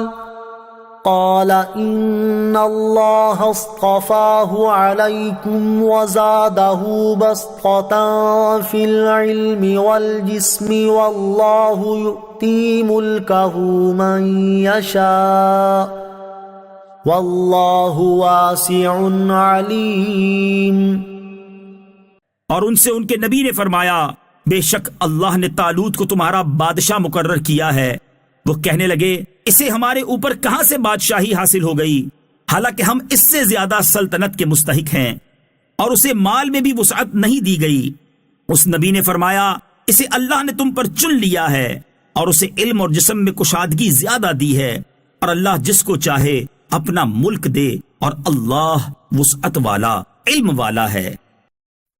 [SPEAKER 1] قَالَ إِنَّ اللَّهَ اصْطَفَاهُ عَلَيْكُمْ وَزَادَهُ بَسْطَةً فِي الْعِلْمِ وَالْجِسْمِ وَاللَّهُ يُؤْتِي مُلْكَهُ مَن يَشَاءُ وَاللَّهُ وَاسِعٌ عَلِيمٌ۔
[SPEAKER 2] اور ان سے ان کے نبی نے فرمایا بے شک اللہ نے طالوت کو تمہارا بادشاہ مقرر کیا ہے۔ وہ کہنے لگے اسے ہمارے اوپر کہاں سے بادشاہی حاصل ہو گئی، حالانکہ ہم اس سے زیادہ سلطنت کے مستحق ہیں، اور اسے مال میں بھی وسعت نہیں دی گئی۔ اس نبی نے فرمایا، اسے اللہ نے تم پر چن لیا ہے اور اسے علم اور جسم میں کشادگی زیادہ دی ہے، اور اللہ جس کو چاہے اپنا ملک دے، اور اللہ وسعت والا علم والا ہے۔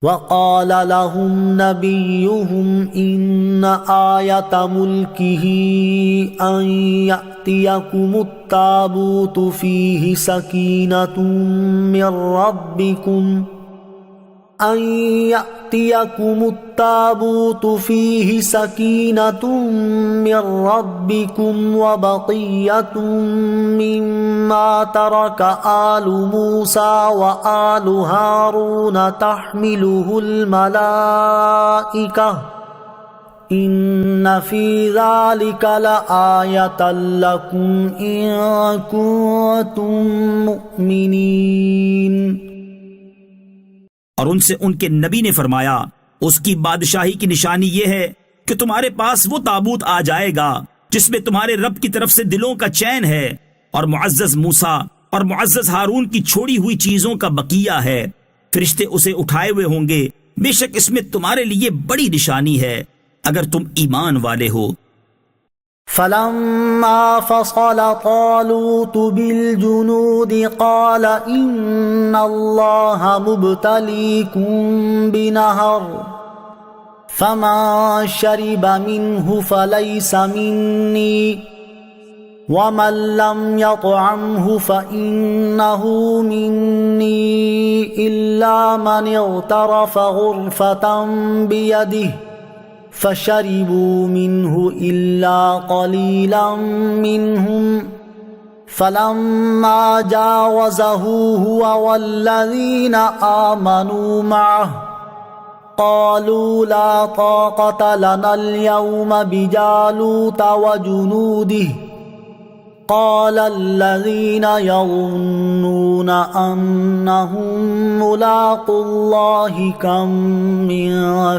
[SPEAKER 1] وقال لهم نبيهم إن آية ملكه أن يأتيكم التابوت فيه سكينة من ربكم وبقية مما ترك آل موسى وآل هارون تحمله الملائكة إن في ذلك لآية لكم إن كنتم مؤمنين۔
[SPEAKER 2] اور ان سے ان کے نبی نے فرمایا، اس کی بادشاہی کی نشانی یہ ہے کہ تمہارے پاس وہ تابوت آ جائے گا جس میں تمہارے رب کی طرف سے دلوں کا چین ہے، اور معزز موسیٰ اور معزز ہارون کی چھوڑی ہوئی چیزوں کا بقیہ ہے۔ فرشتے اسے اٹھائے ہوئے ہوں گے، بے شک اس میں تمہارے لیے بڑی نشانی ہے اگر تم ایمان والے ہو۔
[SPEAKER 1] فلما فصل طالوت بالجنود قال إن الله مبتليكم بنهر فمن شرب منه فليس مني ومن لم يطعمه فإنه مني إلا من اغترف غرفة بيده فشربوا منه إلا قليلا منهم فلما جاوزه هو والذين آمنوا معه قالوا لا طاقة لنا اليوم بجالوت وجنوده قال الذين يظنون أنهم ملاقو الله كم من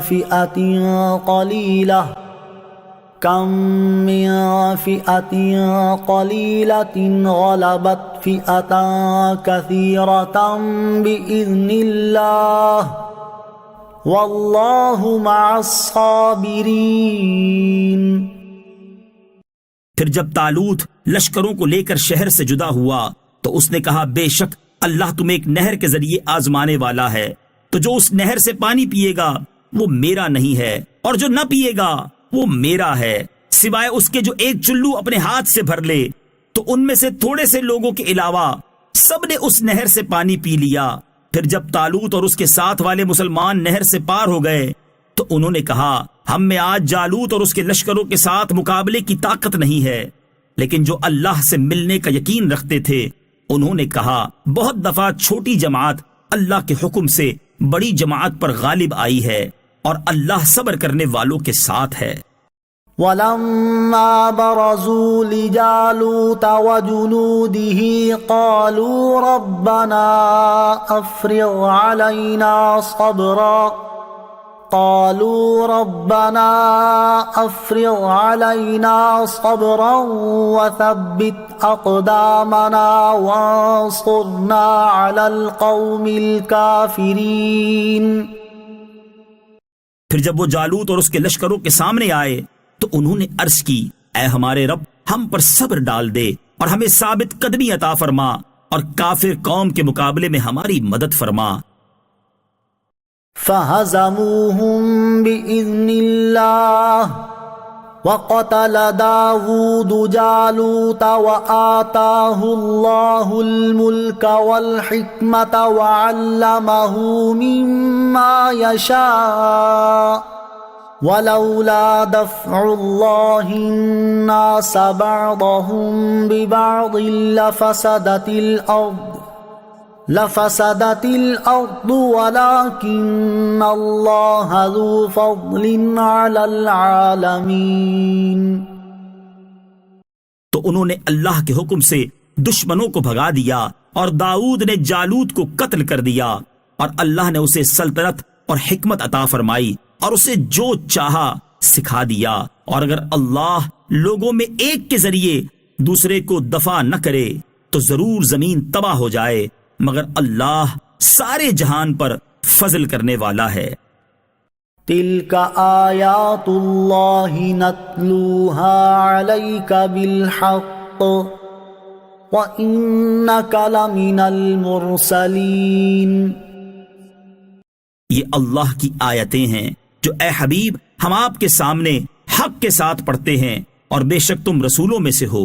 [SPEAKER 1] فئة قليلة غلبت فئة كثيرة بإذن الله والله مع الصابرين۔
[SPEAKER 2] پھر جب طالوت لشکروں کو لے کر شہر سے جدا ہوا تو اس نے کہا، بے شک اللہ تمہیں ایک نہر کے ذریعے آزمانے والا ہے، تو جو اس نہر سے پانی پیے گا وہ میرا نہیں ہے، اور جو نہ پیے گا وہ میرا ہے، سوائے اس کے جو ایک چلو اپنے ہاتھ سے بھر لے۔ تو ان میں سے تھوڑے سے لوگوں کے علاوہ سب نے اس نہر سے پانی پی لیا۔ پھر جب طالوت اور اس کے ساتھ والے مسلمان نہر سے پار ہو گئے تو انہوں نے کہا، ہم میں آج جالوت اور اس کے لشکروں کے ساتھ مقابلے کی طاقت نہیں ہے، لیکن جو اللہ سے ملنے کا یقین رکھتے تھے انہوں نے کہا، بہت دفعہ چھوٹی جماعت اللہ کے حکم سے بڑی جماعت پر غالب آئی ہے، اور اللہ صبر کرنے والوں کے ساتھ ہے۔
[SPEAKER 1] وَلَمَّا بَرَزُوا لِجَالُوتَ وَجُنُودِهِ قَالُوا رَبَّنَا أَفْرِغْ عَلَيْنَا صَبْرًا وَثَبِّتْ أَقْدَامَنَا وَانصُرْنَا عَلَى الْقَوْمِ الْكَافِرِينَ۔
[SPEAKER 2] پھر جب وہ جالوت اور اس کے لشکروں کے سامنے آئے تو انہوں نے عرض کی، اے ہمارے رب، ہم پر صبر ڈال دے اور ہمیں ثابت قدمی عطا فرما، اور کافر قوم کے مقابلے میں ہماری مدد فرما۔
[SPEAKER 1] فَهَزَمُوهُمْ بِإِذْنِ اللَّهِ وَقَتَلَ دَاوُودُ جَالُوتَ وَآتَاهُ اللَّهُ الْمُلْكَ وَالْحِكْمَةَ وَعَلَّمَهُ مِمَّا يَشَاءُ وَلَوْلَا دَفْعُ اللَّهِ النَّاسَ بَعْضَهُمْ بِبَعْضٍ لفسدت الارض ولكن اللہ ذو فضل علی العالمین۔
[SPEAKER 2] تو انہوں نے اللہ کے حکم سے دشمنوں کو بھگا دیا، اور داؤد نے جالوت کو قتل کر دیا، اور اللہ نے اسے سلطنت اور حکمت عطا فرمائی، اور اسے جو چاہا سکھا دیا۔ اور اگر اللہ لوگوں میں ایک کے ذریعے دوسرے کو دفع نہ کرے تو ضرور زمین تباہ ہو جائے، مگر اللہ سارے جہان پر فضل کرنے والا ہے۔
[SPEAKER 1] تلک آیات اللہ نتلوها علیک بالحق وإنک لمن المرسلین۔
[SPEAKER 2] یہ اللہ کی آیتیں ہیں جو اے حبیب ہم آپ کے سامنے حق کے ساتھ پڑھتے ہیں، اور بے شک تم رسولوں میں سے ہو۔